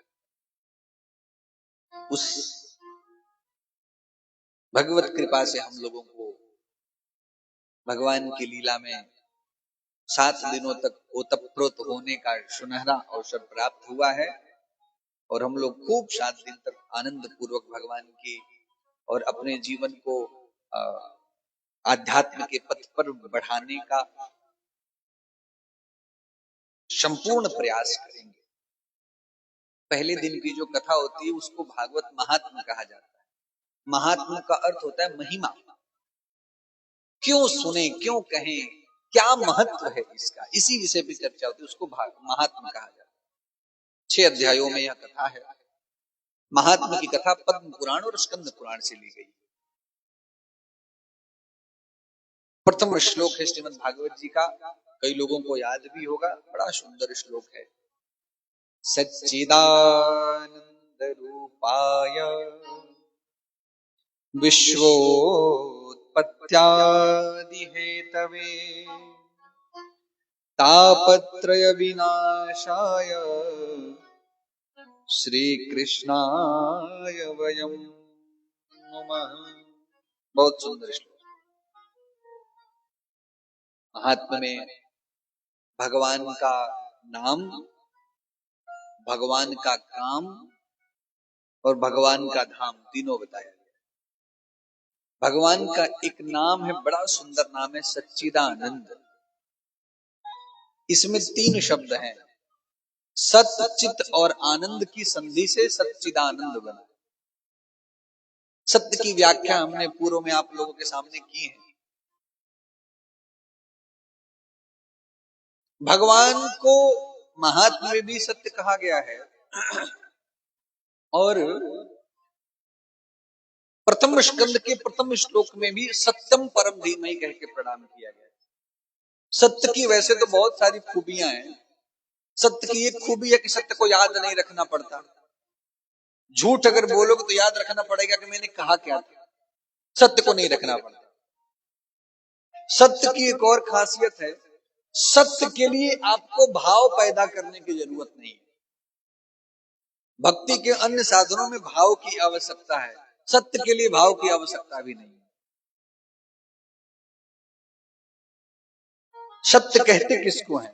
उस भगवत कृपा से हम लोगों को भगवान की लीला में 7 दिनों तक ओतप्रोत होने का सुनहरा अवसर प्राप्त हुआ है और हम लोग खूब 7 दिन तक आनंद पूर्वक भगवान की और अपने जीवन को आध्यात्म के पथ पर बढ़ाने का संपूर्ण प्रयास करेंगे। पहले दिन की जो कथा होती है उसको भागवत महात्म्य कहा जाता है। महात्म्य का अर्थ होता है महिमा। क्यों सुने, क्यों कहें, क्या महत्व है इसका, इसी विषय पे चर्चा होती है, उसको महात्म्य कहा जाता है। 6 अध्यायों में यह कथा है। महात्म्य की कथा पद्म पुराण और स्कंद पुराण से ली गई। प्रथम श्लोक है श्रीमद् भागवत जी का, कई लोगों को याद भी होगा, बड़ा सुंदर श्लोक है। सच्चिदानंद रूपाय विश्वोत्पत्त्यादि हेतवे तापत्रय विनाशाय श्री कृष्णाय वयं नमः। बहुत सुंदर श्लोक। महात्मा में भगवान का नाम, भगवान का काम और भगवान का धाम तीनों बताया गया। भगवान का एक नाम है, बड़ा सुंदर नाम है, सच्चिदानंद। इसमें 3 शब्द हैं। सत्य, चित और आनंद की संधि से सच्चिदानंद बना। सत्य की व्याख्या हमने पूर्व में आप लोगों के सामने की है। भगवान को महात्मा में भी सत्य कहा गया है और प्रथम स्कंद के प्रथम श्लोक में भी सत्यम परम धीमहि कह के प्रणाम किया गया। सत्य की वैसे तो बहुत सारी खूबियां हैं। सत्य की एक खूबी है कि सत्य को याद नहीं रखना पड़ता। झूठ अगर बोलोगे तो याद रखना पड़ेगा कि मैंने कहा क्या था। सत्य को नहीं रखना पड़ता। सत्य की एक और खासियत है, सत्य के लिए आपको भाव पैदा करने की जरूरत नहीं है। भक्ति के अन्य साधनों में भाव की आवश्यकता है, सत्य के लिए भाव की आवश्यकता भी नहीं है। सत्य कहते किसको है?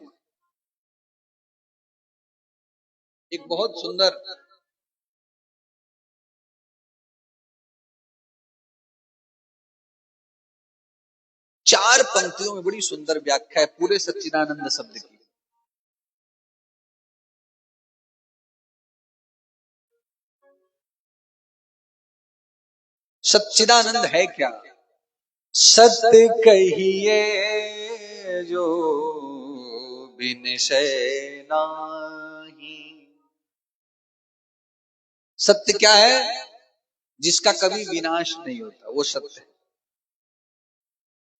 एक बहुत सुंदर चार पंक्तियों में बड़ी सुंदर व्याख्या है पूरे सच्चिदानंद शब्द की। सच्चिदानंद है क्या? सत्य कहिए जो विनिशय नाही। सत्य क्या है? जिसका कभी विनाश नहीं होता, वो सत्य है।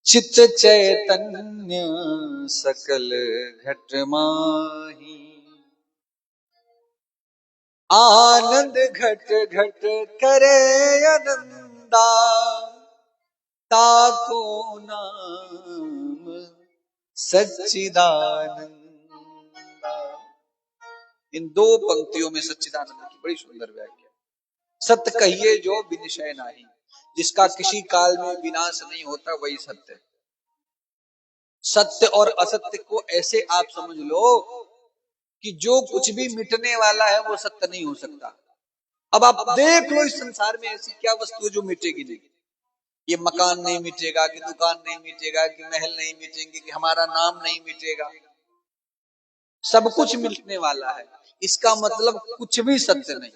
चित्त चैतन्य सकल घट माही, आनंद घट घट करे आनंदा, ताको नाम सच्चिदानंदा। इन 2 पंक्तियों में सच्चिदानंद की बड़ी सुंदर व्याख्या। सत्य कहिए जो विनिशय नाही, जिसका किसी काल में विनाश नहीं होता, वही सत्य है। सत्य और असत्य को ऐसे आप समझ लो कि जो कुछ भी मिटने वाला है वो सत्य नहीं हो सकता। अब आप देख लो इस संसार में ऐसी क्या वस्तु है जो मिटेगी नहीं। ये मकान नहीं मिटेगा, कि दुकान नहीं मिटेगा, कि महल नहीं मिटेंगे, कि हमारा नाम नहीं मिटेगा। सब कुछ मिटने वाला है, इसका मतलब कुछ भी सत्य नहीं।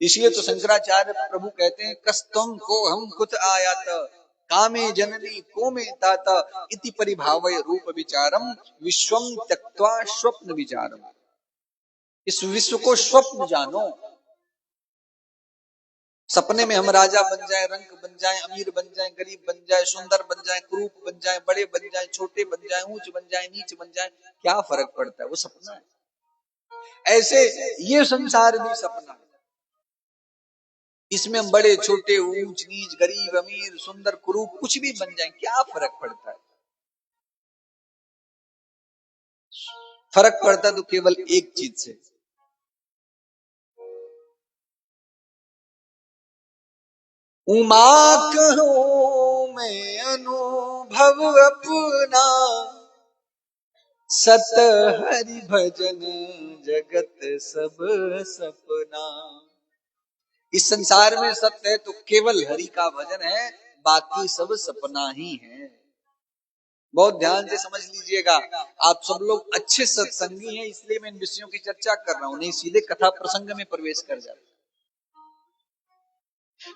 इसलिए तो शंकराचार्य प्रभु कहते हैं, कस्तम को हम कुछ आयात कामे जननी को में ताता इति परिभावय रूप विचारम विश्वम त्यक्त्वा स्वप्न विचारम। इस विश्व को स्वप्न जानो। सपने में हम राजा बन जाए, रंक बन जाए, अमीर बन जाए, गरीब बन जाए, सुंदर बन जाए, क्रूप बन जाए, बड़े बन जाए, छोटे बन जाए, ऊंच बन जाए, नीच बन जाए, क्या फर्क पड़ता है, वो सपना है। ऐसे ये संसार भी सपना है, इसमें हम बड़े छोटे, ऊंच नीच, गरीब अमीर, सुंदर क्रूप कुछ भी बन जाए, क्या फर्क पड़ता है। फर्क पड़ता तो केवल एक चीज से, उमा कहूं मैं अनुभव अपना, सत हरि भजन जगत सब सपना। इस संसार में सत्य है तो केवल हरि का भजन है, बाकी सब सपना ही है। बहुत ध्यान से समझ लीजिएगा। आप सब लोग अच्छे सत्संगी हैं, इसलिए मैं इन विषयों की चर्चा कर रहा हूं, नहीं सीधे कथा प्रसंग में प्रवेश कर जाते।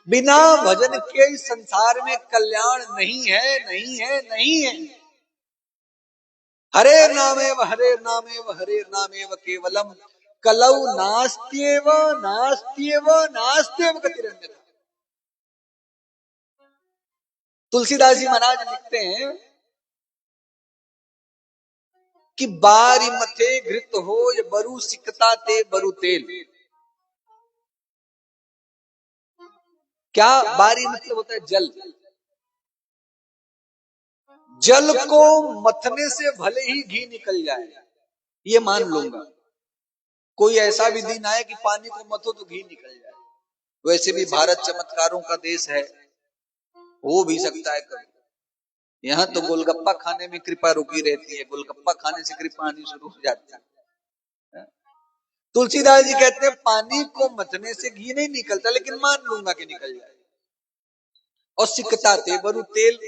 बिना भजन के इस संसार में कल्याण नहीं है, नहीं है, नहीं है। हरे नामेव हरे नामेव हरे नामेव केवलम, कलौ नास्त्येव नास्त्येव नास्त्येव गतिरन्यथा। तुलसीदास जी महाराज लिखते हैं कि बारी मथे घृत हो या बरु सिकता ते बरु तेल। क्या बारी मतलब होता है जल। जल को मथने से भले ही घी निकल जाए, ये मान लूंगा। कोई ऐसा भी दिन आए कि पानी को मथो तो घी निकल जाए। वैसे भी भारत चमत्कारों का देश है, हो भी सकता है कभी। यहाँ तो गोलगप्पा खाने में कृपा रुकी रहती है, गोलगप्पा खाने से कृपा आनी शुरू हो जाती है। तुलसीदास जी कहते हैं पानी को मथने से घी नहीं निकलता, लेकिन मान लूंगा कि निकल जाए। और सिकता तेबरु तेल,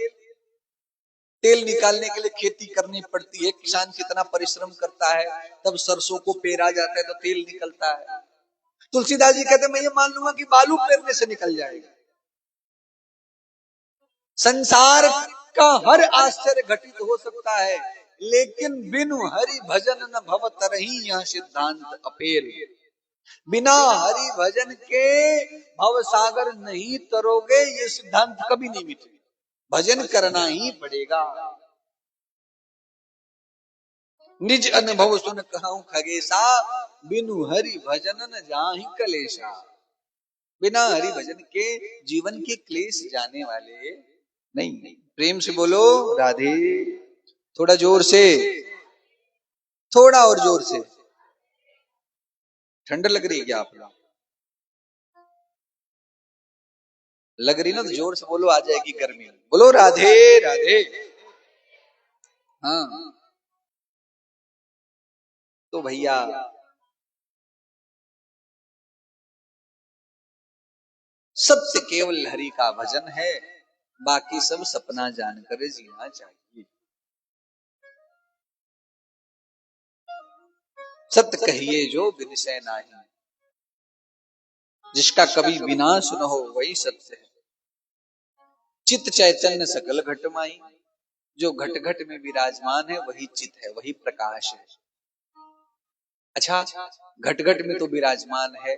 तेल निकालने के लिए खेती करनी पड़ती है, किसान कितना परिश्रम करता है, तब सरसों को पेरा जाता है तो तेल निकलता है। तुलसीदास जी कहते हैं मैं ये मान लूंगा कि बालू पेरने से निकल जाएगा। संसार का हर आश्चर्य घटित हो सकता है, लेकिन बिनु हरि भजन न भव तरही, यह सिद्धांत अपेल। बिना हरि भजन के भव सागर नहीं तरोगे, ये सिद्धांत कभी नहीं मिटेगा। भजन करना ही पड़ेगा। निज अनुभव सुन कहूं खगेशा, बिनु हरि भजन न जाहि कलेशा। बिना हरि भजन के जीवन के क्लेश जाने वाले नहीं। प्रेम से बोलो राधे। थोड़ा जोर से, थोड़ा और जोर से। ठंड लग रही है क्या आप लोग? लग रही ना तो जोर से बोलो, आ जाएगी गर्मी। बोलो राधे राधे। हाँ तो भैया सत्य केवल हरि का भजन है, बाकी सब सपना जानकर जीना चाहिए। सत्य कहिए जो विनिशय नाही, जिसका कभी विनाश न हो वही सत्य है। चित चैतन्य सकल घटमाई, जो घट घट में विराजमान है वही चित है, वही प्रकाश है। अच्छा, घट घट में तो विराजमान है,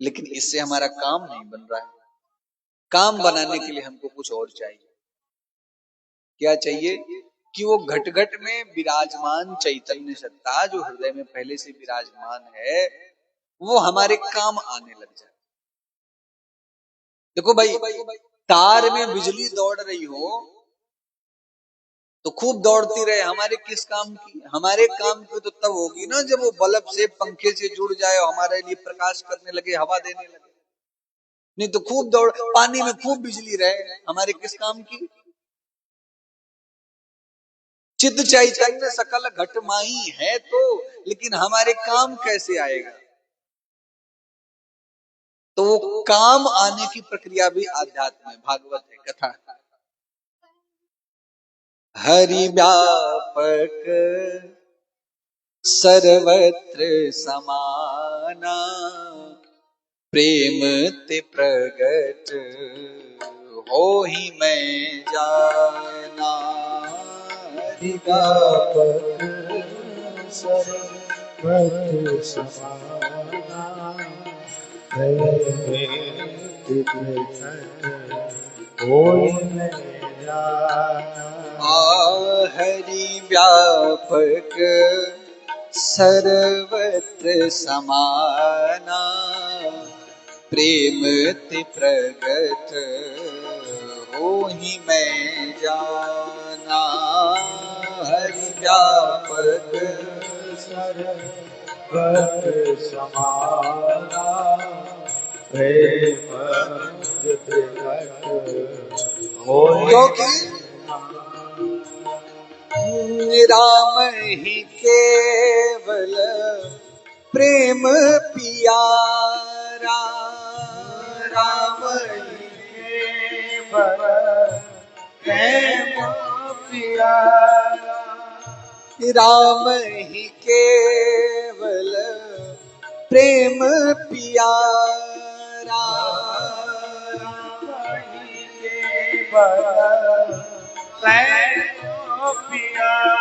लेकिन इससे हमारा काम नहीं बन रहा है। काम बनाने के लिए हमको कुछ और चाहिए। क्या चाहिए? कि वो घट घट में विराजमान चैतन्य सत्ता जो हृदय में पहले से विराजमान है, वो हमारे काम आने लग जाए। देखो भाई, तार में बिजली दौड़ रही हो तो खूब दौड़ती रहे, हमारे किस काम की? हमारे काम की तो तब होगी ना जब वो बल्ब से, पंखे से जुड़ जाए और हमारे लिए प्रकाश करने लगे, हवा देने लगे। नहीं तो खूब दौड़, पानी में खूब बिजली रहे, हमारे किस काम की? चित्त चैतन्य सकल घटमाई है तो, लेकिन हमारे काम कैसे आएगा? तो वो काम आने की प्रक्रिया भी आध्यात्म है, भागवत है, कथा। हरि व्यापक सर्वत्र समाना, प्रेम ते प्रगट हो ही मैं जाना। हरि व्यापक सर्वत्र समाना, हरि व्यापक सर्वत्र समाना, प्रेम ते प्रगट होहि मैं जाना। हरि व्यापक सर्वत्र समाना, प्रेम ते प्रगट होहि। क्योंकि राम ही केवल प्रेम पियारा, राम ही केवल प्रेम पियारा, राम ही केवल प्रेम पियारा, राम ही केवल प्रेम पियारा।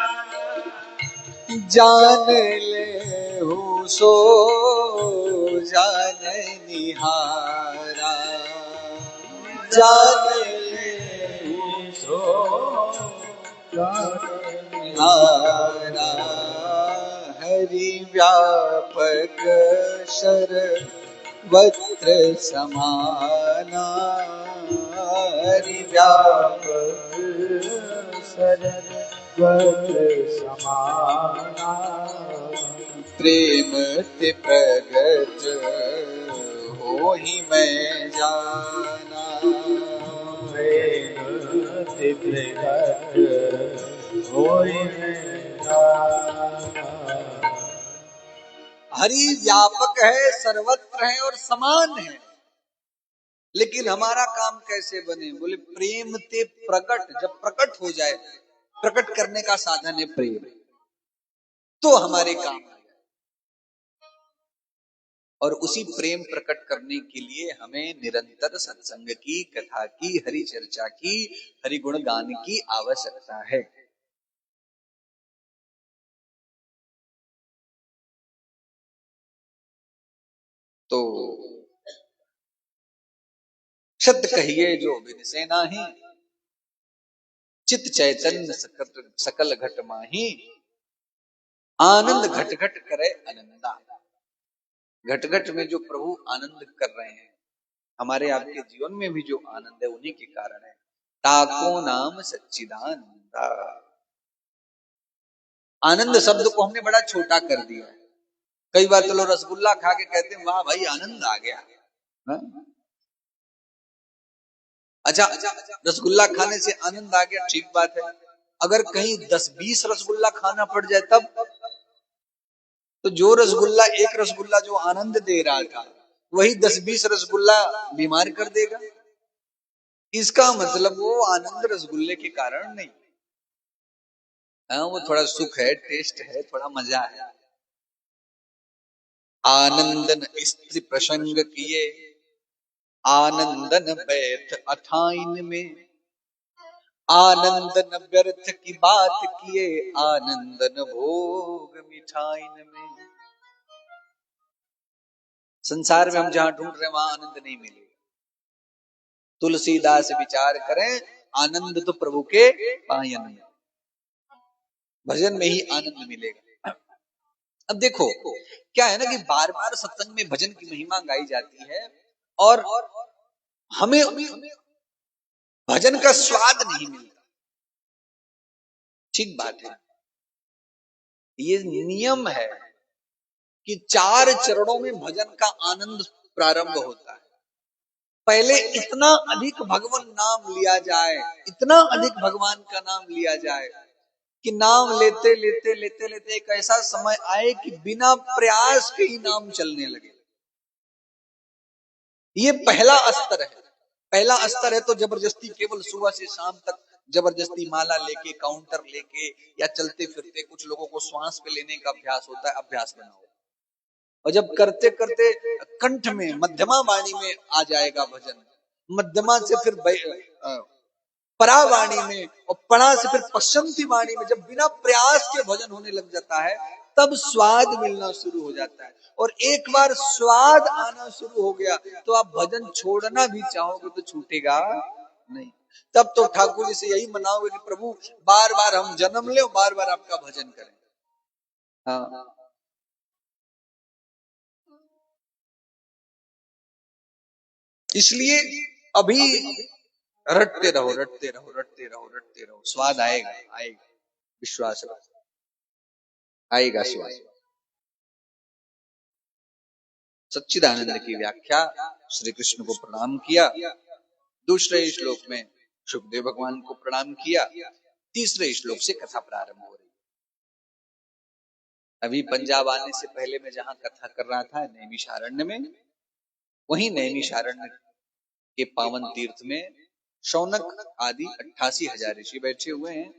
जान ले सो जान निहारा, जान ले सो जान निहारा। हरि व्यापक सर्वत्र समाना, हरि व्यापक सर्वत्र समाना, प्रेम ते प्रगट होहि मैं जाना। प्रेम ते प्रगट होहि मैं जाना। हरि व्यापक है, सर्वत्र है और समान है, लेकिन हमारा काम कैसे बने? बोले प्रेम ते प्रकट। जब प्रकट हो जाए, प्रकट करने का साधन है प्रेम, तो हमारे काम आ जाए। और उसी प्रेम प्रकट करने के लिए हमें निरंतर सत्संग की, कथा की, हरि चर्चा की, हरि गुण गान की आवश्यकता है। तो शब्द कहिए जो बिन से नाही, चित चैतन्य सकल घट माही, आनंद घट घट करे आनंदा। घट घट में जो प्रभु आनंद कर रहे हैं, हमारे आपके जीवन में भी जो आनंद है उन्हीं के कारण है। ताको नाम सच्चिदानंदा। आनंद शब्द को हमने बड़ा छोटा कर दिया है। कई बार तो लोग रसगुल्ला खा के कहते हैं वाह भाई आनंद आ गया। हा? अच्छा, रसगुल्ला खाने से आनंद आ गया, ठीक बात है। अगर कहीं 10-20 रसगुल्ला खाना पड़ जाए तब, तो जो रसगुल्ला, एक रसगुल्ला जो आनंद दे रहा था, वही 10-20 रसगुल्ला बीमार कर देगा। इसका मतलब वो आनंद रसगुल्ले के कारण नहीं, हाँ वो थोड़ा सुख है, टेस्ट है, थोड़ा मजा है। आनंदन स्त्री प्रसंग किए, आनंदन बैठ अथाइन में, आनंदन व्यर्थ की बात किए, आनंदन भोग मिठाइन में। संसार में हम जहां ढूंढ रहे हैं वहां आनंद नहीं मिलेगा। तुलसीदास विचार करें, आनंद तो प्रभु के पायन में, भजन में ही आनंद मिलेगा। अब देखो क्या है ना कि बार बार सत्संग में भजन की महिमा गाई जाती है और हमें भजन का स्वाद नहीं मिलता। ठीक बात है, ये नियम है कि 4 चरणों में भजन का आनंद प्रारंभ होता है। पहले इतना अधिक भगवान नाम लिया जाए, इतना अधिक भगवान का नाम लिया जाए कि नाम लेते लेते लेते लेते एक ऐसा समय आए कि बिना प्रयास के ही नाम चलने लगे। ये पहला स्तर है। पहला स्तर है तो जबरदस्ती केवल सुबह से शाम तक जबरदस्ती माला लेके, काउंटर लेके या चलते फिरते, कुछ लोगों को श्वास पे लेने का अभ्यास होता है, अभ्यास बनाओ। और जब करते करते कंठ में, मध्यमा वाणी में आ जाएगा भजन, मध्यमा से फिर परा वाणी में, और परा से फिर पश्चंती वाणी में, जब बिना प्रयास के भजन होने लग जाता है, तब स्वाद मिलना शुरू हो जाता है। और एक बार स्वाद आना शुरू हो गया तो आप भजन छोड़ना भी चाहोगे तो छूटेगा नहीं। तब तो ठाकुर जी से यही मनाओगे कि प्रभु बार बार हम जन्म ले, बार बार आपका भजन करें। हाँ, इसलिए अभी रटते रहो, रटते रहो, रटते रहो, रटते रहो, स्वाद आएगा, आएगा, विश्वास रखो, आएगा स्वाद। सच्चिदानंद की व्याख्या, श्री कृष्ण को प्रणाम किया, दूसरे श्लोक में सुखदेव भगवान को प्रणाम किया, तीसरे श्लोक से कथा प्रारंभ हो रही। अभी पंजाब आने से पहले मैं जहां कथा कर रहा था नैमिषारण्य में, वहीं नैमिषारण्य के पावन तीर्थ में शौनक आदि 88,000 ऋषि बैठे हुए हैं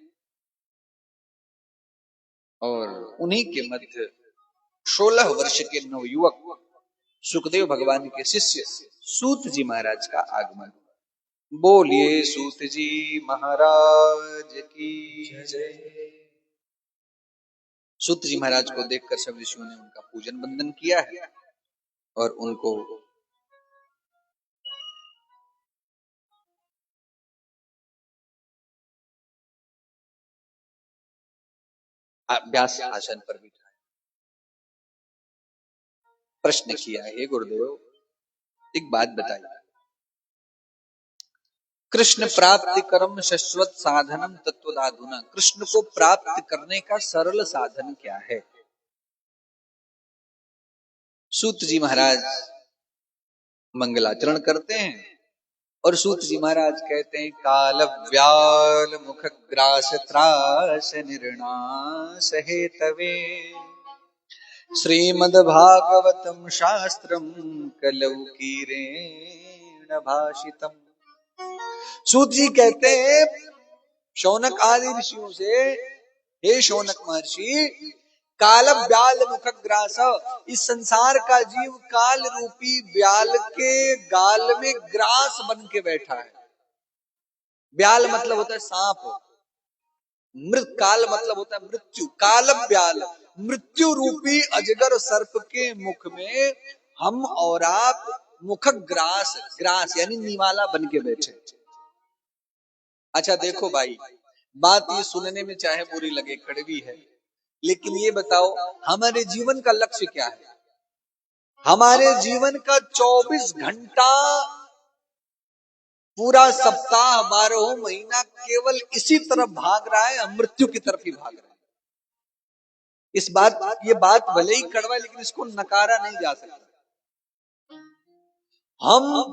और उन्हीं के मध्य 16 वर्ष के नवयुवक सुखदेव भगवान के शिष्य सूत जी महाराज का आगमन। बोलिए सूत जी महाराज की जय। सूत जी महाराज को देखकर सब ऋषियों ने उनका पूजन वंदन किया है और उनको व्यास आसन पर बिठाया, प्रश्न किया, हे गुरुदेव एक बात बताइए, कृष्ण प्राप्ति कर्म शाश्वत साधनम तत्वदाधुना, कृष्ण को प्राप्त करने का सरल साधन क्या है? सूत जी महाराज मंगलाचरण करते हैं और सूत जी महाराज कहते हैं, काल व्याल मुख ग्रास त्रास निर्णास हेतवे श्रीमद् भागवतम शास्त्रम कलौ कीरेण भाषितम। सूत जी कहते हैं शौनक आदि ऋषियों से, हे शौनक महर्षि, काल व्याल मुख ग्रास, इस संसार का जीव काल रूपी व्याल के गाल में ग्रास बन के बैठा है। व्याल मतलब होता है सांप, मृत काल मतलब होता है मृत्यु, काल व्याल मृत्यु रूपी अजगर सर्प के मुख में हम और आप मुख ग्रास, ग्रास यानी निवाला बन के बैठे। अच्छा देखो भाई, बात ये सुनने में चाहे बुरी लगे, कड़वी है, लेकिन ये बताओ हमारे जीवन का लक्ष्य क्या है? हमारे जीवन का 24 घंटा, पूरा सप्ताह, 12 महीना केवल इसी तरफ भाग रहा है, मृत्यु की तरफ ही भाग रहा है। ये बात भले ही कड़वा है, लेकिन इसको नकारा नहीं जा सकता।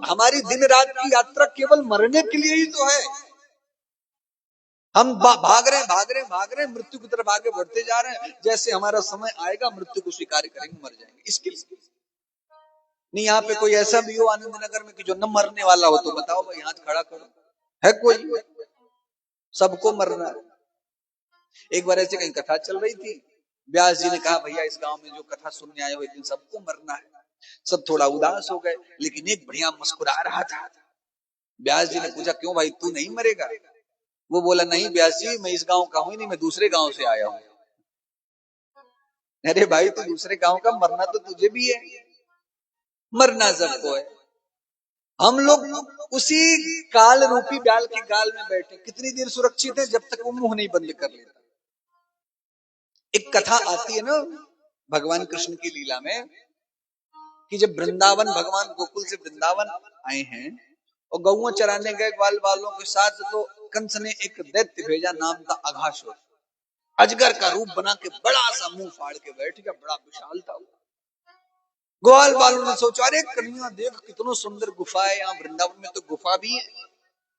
हमारी दिन रात की यात्रा केवल मरने के लिए ही तो है। हम भाग रहे हैं, भाग रहे हैं, भाग रहे हैं, मृत्यु की तरफ आगे बढ़ते जा रहे हैं। जैसे हमारा समय आएगा मृत्यु को स्वीकार करेंगे, मर जाएंगे। इसके नहीं, यहाँ पे कोई ऐसा भी हो आनंद नगर में कि जो न मरने वाला हो तो बताओ भाई, हाथ खड़ा करो। है कोई? सबको मरना है। एक बार ऐसे कहीं कथा चल रही थी, व्यास जी ने कहा, भैया इस गांव में जो कथा सुनने आए हो एक दिन सबको मरना है। सब थोड़ा उदास हो गए, लेकिन एक बढ़िया मुस्कुरा रहा था। व्यास जी ने पूछा, क्यों भाई तू नहीं मरेगा? वो बोला, नहीं व्यास जी, मैं इस गांव का हूं ही नहीं, मैं दूसरे गांव से आया हूं। अरे भाई तू दूसरे गांव का, मरना तो तुझे भी है, मरना सबको है। हम लोग उसी काल रूपी व्याल के गाल में बैठे कितनी देर सुरक्षित है? जब तक वो मुंह नहीं बंद कर लेता। एक कथा आती है ना भगवान कृष्ण की लीला में, कि जब वृंदावन, भगवान गोकुल से वृंदावन आए हैं और गौओं चराने गए ग्वाल बालों के साथ, तो कंस ने एक दैत्य भेजा, नाम था अघासुर। अजगर का रूप बना के बड़ा सा मुंह फाड़ के बैठ गया, बड़ा विशाल था वो। ग्वाल बालों ने सोचा, अरे कन्हैया देख कितना सुंदर गुफा है, यहाँ वृंदावन में तो गुफा भी है,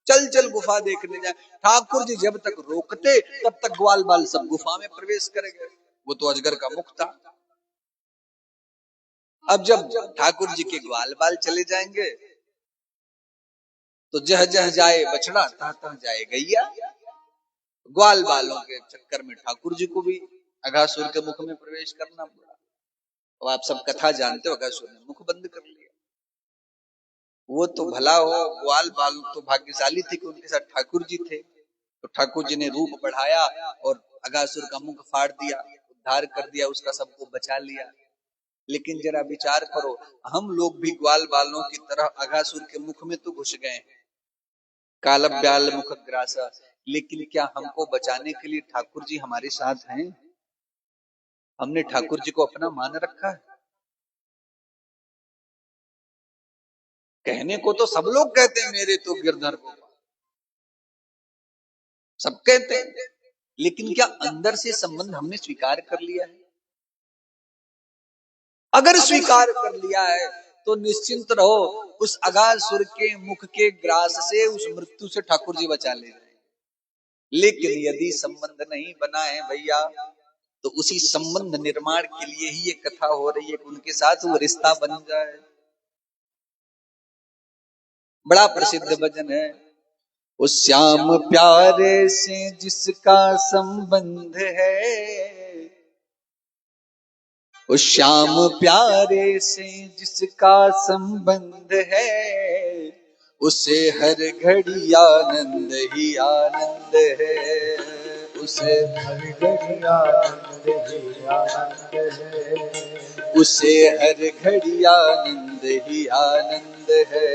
चल चल गुफा देखने जाए। ठाकुर जी जब तक रोकते तब तक ग्वाल बाल सब गुफा में प्रवेश करेंगे, वो तो अजगर का मुख था। अब जब ठाकुर जी के ग्वाल बाल चले जाएंगे तो जह जह जाए बछड़ा, तह तह जाए गैया। ग्वाल बालों के चक्कर में ठाकुर जी को भी अघासुर के मुख में प्रवेश करना पड़ा। और आप सब कथा जानते हो, अघासुर ने मुख बंद कर लिया। वो तो भला हो, ग्वाल बाल तो भाग्यशाली थे कि उनके साथ ठाकुर जी थे, तो ठाकुर जी ने रूप बढ़ाया और अघासुर का मुख फाड़ दिया, उद्धार कर दिया, उसका सबको बचा लिया। लेकिन जरा विचार करो, हम लोग भी ग्वाल बालों की तरह अघासुर के मुख में तो घुस गए हैं, काल ब्याल मुख ग्रासा, लेकिन क्या हमको बचाने के लिए ठाकुर जी हमारे साथ हैं? हमने ठाकुर जी को अपना मान रखा है? कहने को तो सब लोग कहते हैं मेरे तो गिरधर को, सब कहते हैं, लेकिन क्या अंदर से संबंध हमने स्वीकार कर लिया है? अगर स्वीकार कर लिया है तो निश्चिंत रहो, उस अघासुर के मुख के ग्रास से, उस मृत्यु से ठाकुर जी बचा ले जाएंगे। लेकिन यदि संबंध नहीं बना है भैया, तो उसी संबंध निर्माण के लिए ही ये कथा हो रही है कि उनके साथ वो रिश्ता बन जाए। बड़ा प्रसिद्ध भजन है, उस श्याम प्यारे से जिसका संबंध है, उस श्याम प्यारे से जिसका संबंध है, उसे हर घड़ी आनंद ही आनंद है, उसे हर घड़ी आनंद ही आनंद है, उसे हर घड़ी आनंद ही आनंद है,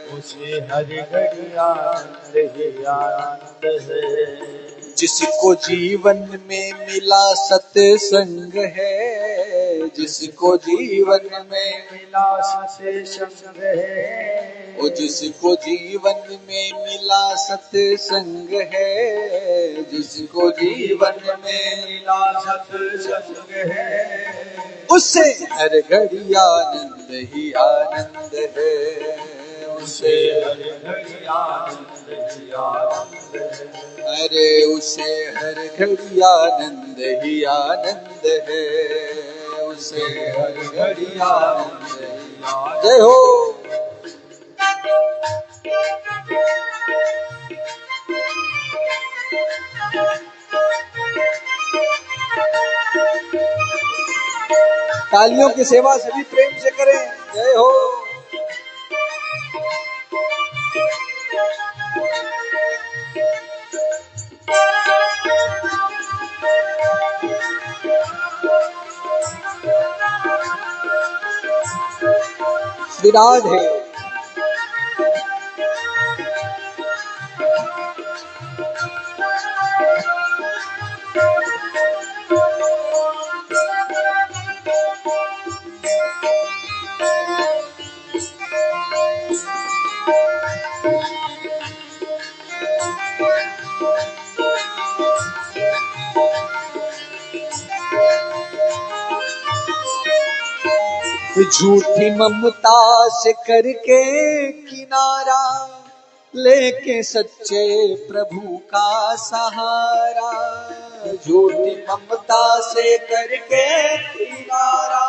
उसे हर घड़ी आनंद ही आनंद है। जिसको जीवन में मिला सत्संग है, जिसको जीवन में मिला सत्संग है, ओ जिसको जीवन में मिला सत्संग है, जिसको जीवन में मिला सत्संग है, उसे हर घड़ी आनंद ही आनंद है, उसे हर घड़ी आनंद ही आनंद है, अरे उसे हर घड़ी आनंद ही आनंद है, उसे हर घड़ी आनंद ही आनंद। जय हो। तालियों की सेवा सभी प्रेम से करें। जय हो। श्री राधे। झूठी ममता से करके किनारा, लेके सच्चे प्रभु का सहारा, झूठी ममता से करके किनारा,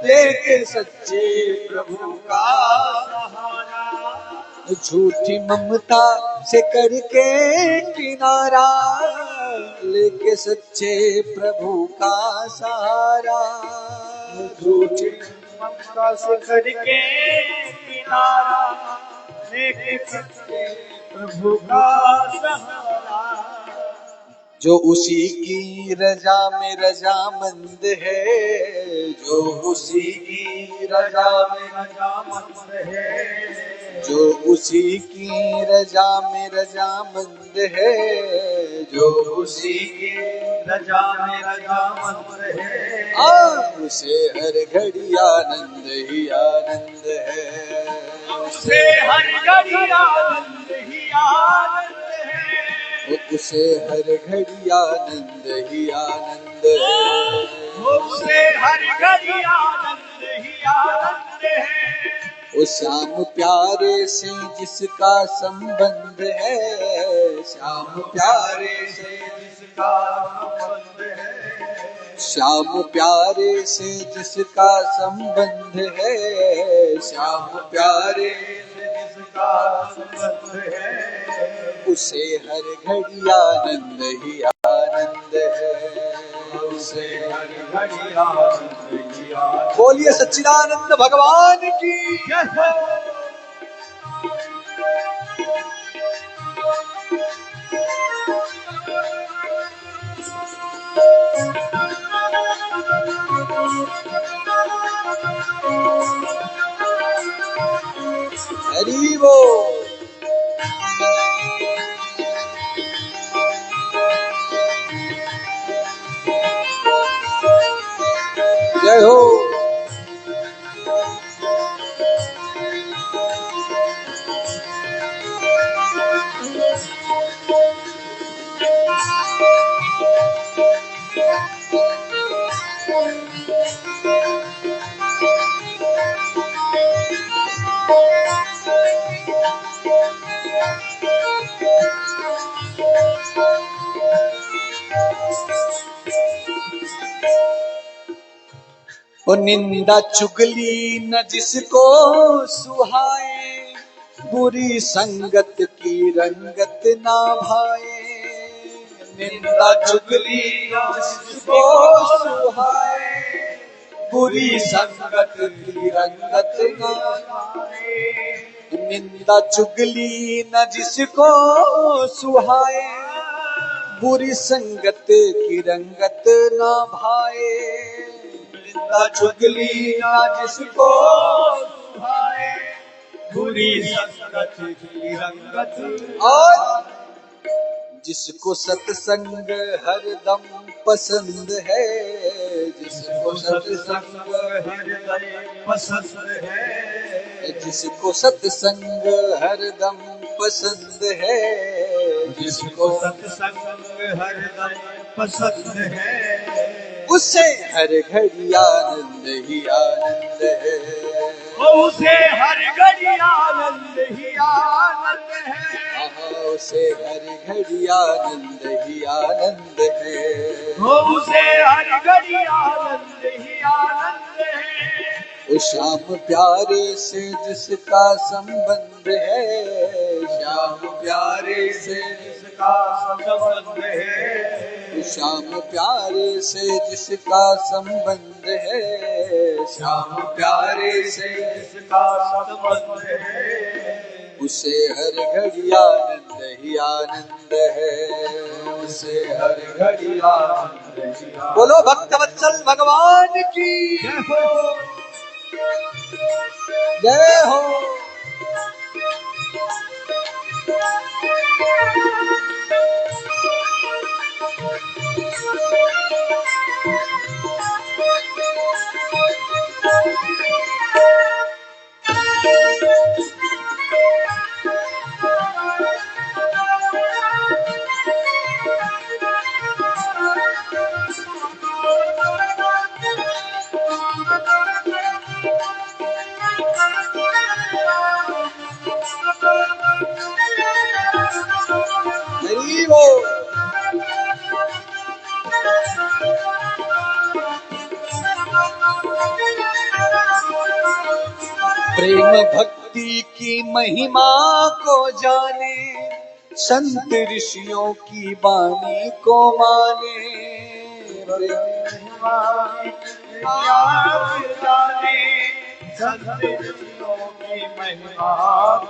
लेके सच्चे प्रभु का सहारा, झूठी ममता से करके किनारा, लेके सच्चे प्रभु का सहारा, झूठी ममता से करके किनारा, लेके सच्चे प्रभु का सहारा, जो उसी की रजा में रजामंद है, जो उसी की रजा में रजामंद है, जो उसी की रजा में रजामंद है, जो उसी की रजा में रजामंद है, उसे हर घड़ी आनंद ही आनंद है, उसे हर घड़ी आनंद ही आनंद है, उसे हर घड़ी आनंद ही आनंद है, उसे हर घड़ी आनंद ही आनंद है, उस श्याम प्यारे से जिसका संबंध है, श्याम प्यारे से जिसका संबंध है, श्याम प्यारे से जिसका संबंध है, श्याम प्यारे से जिसका संबंध है, उसे हर घड़ी आनंद ही आनंद है, उसे हर घड़ी आनंद ही आनंद। बोलिए सच्चिदानंद भगवान की जय। हरि बोल। जय हो। और निंदा चुगली न जिसको सुहाए, बुरी संगत की रंगत ना भाए। निंदा चुगली न जिसको सुहाए, बुरी संगत की रंगत ना भाए। निंदा चुगली न जिसको सुहाए, बुरी संगत की रंगत ना भाए। निंदा चुगली ना जिसको सुहाए, बुरी संगत की रंगत। और जिसको सत्संग हरदम पसंद है, जिसको सत्संग हरदम पसंद है, जिसको सत्संग हरदम पसंद है, जिसको सत्संग हरदम पसंद है, उसे हर घड़ी आनंद ही आनंद है। उसे हर घड़ी आनंद ही आनंद है। उसे हर घड़ी आनंद ही आनंद है। उसे हर घड़ी आनंद ही आनंद है। उस श्याम प्यारे से जिसका संबंध है, श्याम प्यारे से जिसका संबंध है, श्याम प्यारे से जिसका संबंध है, श्याम प्यारे से जिसका संबंध है, उसे हर घड़ी आनंद ही आनंद है। उसे हर घड़ी आनंद ही आनंद। बोलो भक्तवत्सल भगवान की जय हो। प्रेम भक्ति की महिमा को जाने, संत ऋषियों की वाणी को माने। जाने संत ऋषियों की महिमा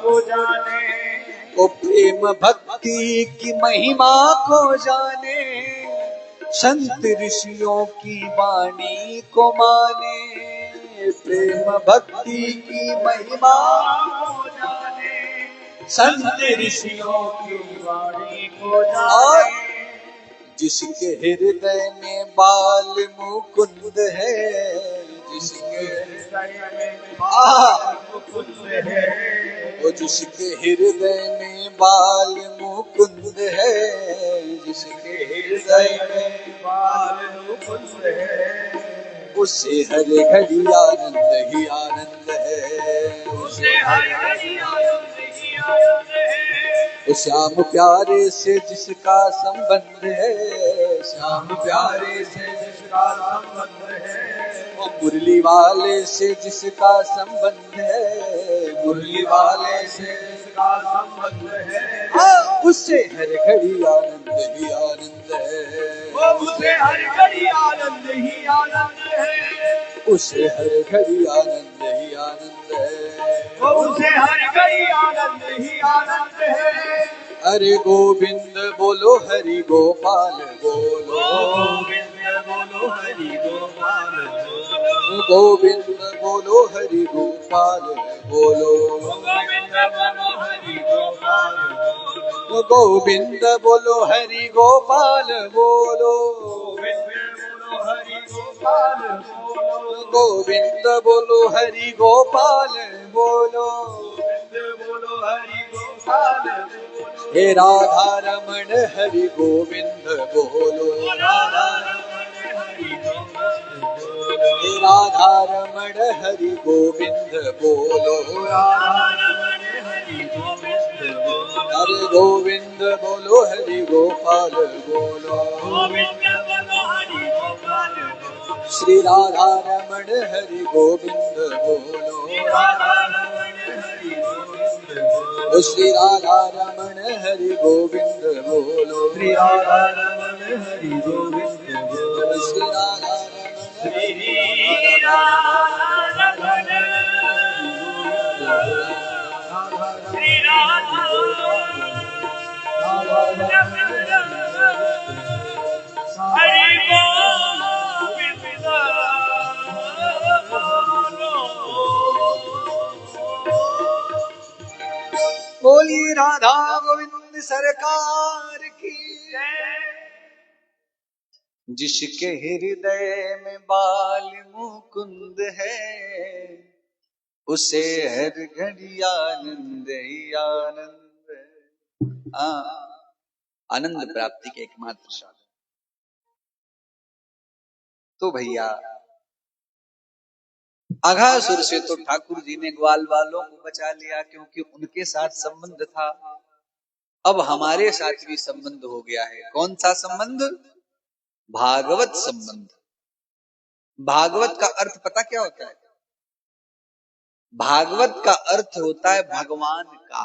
को जाने। ओ प्रेम भक्ति की महिमा को जाने, संत ऋषियों की वाणी को माने। प्रेम भक्ति की महिमा को जाने, संत ऋषियों की वाणी को जाने। जिसके हृदय में बाल मुकुंद है, जिसके हृदय में बाल मुकुंद है, वो जिसके हृदय में बाल मुकुंद है, जिसके हृदय में बाल मुकुंद है, उसे हर घड़ी आनंद ही आनंद है। उसे हर घड़ी आनंद ही आनंद है। उस श्याम प्यारे से जिसका संबंध है, श्याम प्यारे से जिसका संबंध है, वो मुरली वाले से जिसका संबंध है, मुरली वाले से जिसका संबंध है, उससे हर घड़ी आनंद ही आनंद है। उसे हर घड़ी आनंद ही आनंद है। उसे हर घड़ी आनंद ही आनंद है। उसे हर घड़ी आनंद ही आनंद है। हरे गोविंद बोलो हरि गोपाल बोलो, गोविंद बोलो हरि गोपाल बोलो, गोविंद बोलो हरि गोपाल बोलो, गोविंद बोलो हरि गोपाल बोलो, गोविंद बोलो हरि गोपाल बोलो, गोविंद बोलो हरि गोपाल बोलो, गोविंद बोलो हरि गोपाल बोलो, गोविंद बोलो हरि गोपाल बोलो, हे राधा रमण हरि गोविंद बोलो, राधा रमण हरि गोविंद बोलो, हे राधा रमण हरि गोविंद बोलो, राधा रमण हरि गोविंद बोलो, हरि गोविंद बोलो हरि गोपाल बोलो, गोविंद बोलो हरि गोपाल बोलो, श्री राधा रमण हरि गोविंद बोलो, राधा रमण हरि गोविंद बोलो, श्री राधा रमण हरि गोविंद बोलो, श्री राधा रमण हरि गोविंद बोलो, श्री राधा श्री राधा रमण श्री राधा हरि गोविंद बोली राधा गोविंद सरकार की, जिसके हृदय में बाल मुकुंद है, उसे हर घड़ी आनंद ही आनंद है। आनंद प्राप्ति के एकमात्र साधन। तो भैया अघासुर से तो ठाकुर जी ने ग्वाल वालों को बचा लिया, क्योंकि उनके साथ संबंध था। अब हमारे साथ भी संबंध हो गया है। कौन सा संबंध? भागवत संबंध। भागवत का अर्थ पता क्या होता है? भागवत का अर्थ होता है भगवान का।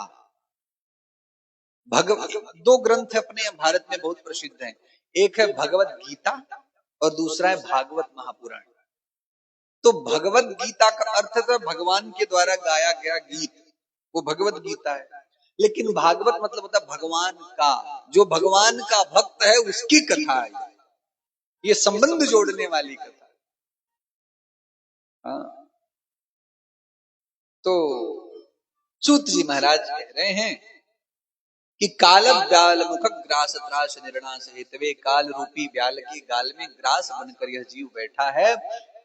दो ग्रंथ अपने भारत में बहुत प्रसिद्ध हैं। एक है भगवत गीता और दूसरा है भागवत महापुराण। तो भगवत गीता का अर्थ है भगवान के द्वारा गाया गया गीत, वो भगवत गीता है। लेकिन भागवत मतलब होता है भगवान का, जो भगवान का भक्त है उसकी कथा है। ये संबंध जोड़ने वाली कथा है। तो सूत जी महाराज कह रहे हैं कि काल ब्याल मुख ग्रास त्रास निर्णास हेतवे, काल रूपी ब्याल की गाल में ग्रास बनकर यह जीव बैठा है।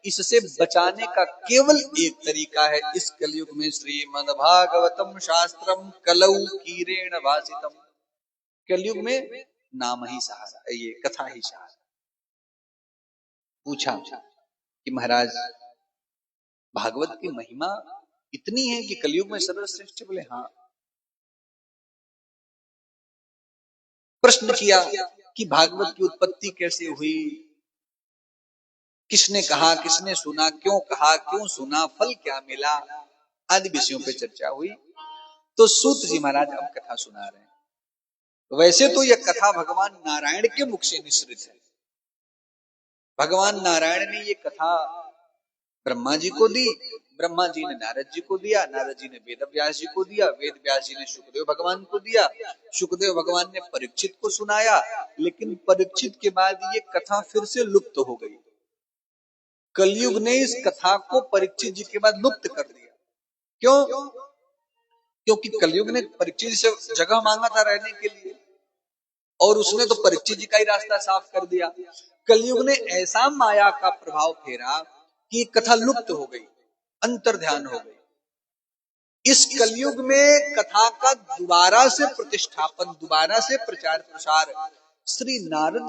इससे बचाने का केवल एक तरीका है। इस कलयुग में श्रीमद् भागवतम शास्त्रम कलौ कीरेण भासितम। कलयुग में नाम ही सहारा, ये कथा ही सहारा। पूछा कि महाराज भागवत की महिमा इतनी है कि कलयुग में सर्वश्रेष्ठ? बोले हाँ। प्रश्न किया कि भागवत की उत्पत्ति कैसे हुई, किसने कहा, किसने सुना, क्यों कहा, क्यों सुना, फल क्या मिला, आदि विषयों पे चर्चा हुई। तो सूत जी महाराज अब कथा सुना रहे हैं। वैसे तो यह कथा भगवान नारायण के मुख से निश्रित है। भगवान नारायण ने ये कथा ब्रह्मा जी को दी, ब्रह्मा जी ने नारद जी को दिया, नारद जी ने वेद व्यास जी को दिया, वेद व्यास जी ने शुकदेव भगवान को दिया, शुकदेव भगवान ने परीक्षित को सुनाया। लेकिन परीक्षित के बाद ये कथा फिर से लुप्त हो गई। कलयुग ने इस कथा को परीक्षित जी के बाद लुप्त कर दिया। क्यों? क्योंकि कलयुग ने परीक्षित जी से जगह मांगा था रहने के लिए, और उसने तो परीक्षित जी का ही रास्ता साफ कर दिया। कलयुग ने ऐसा माया का प्रभाव फेरा कि कथा लुप्त हो गई, अंतर्ध्यान हो गई। इस कलयुग में कथा का दोबारा से प्रतिष्ठापन, दोबारा से प्रचार प्रसार श्री नारद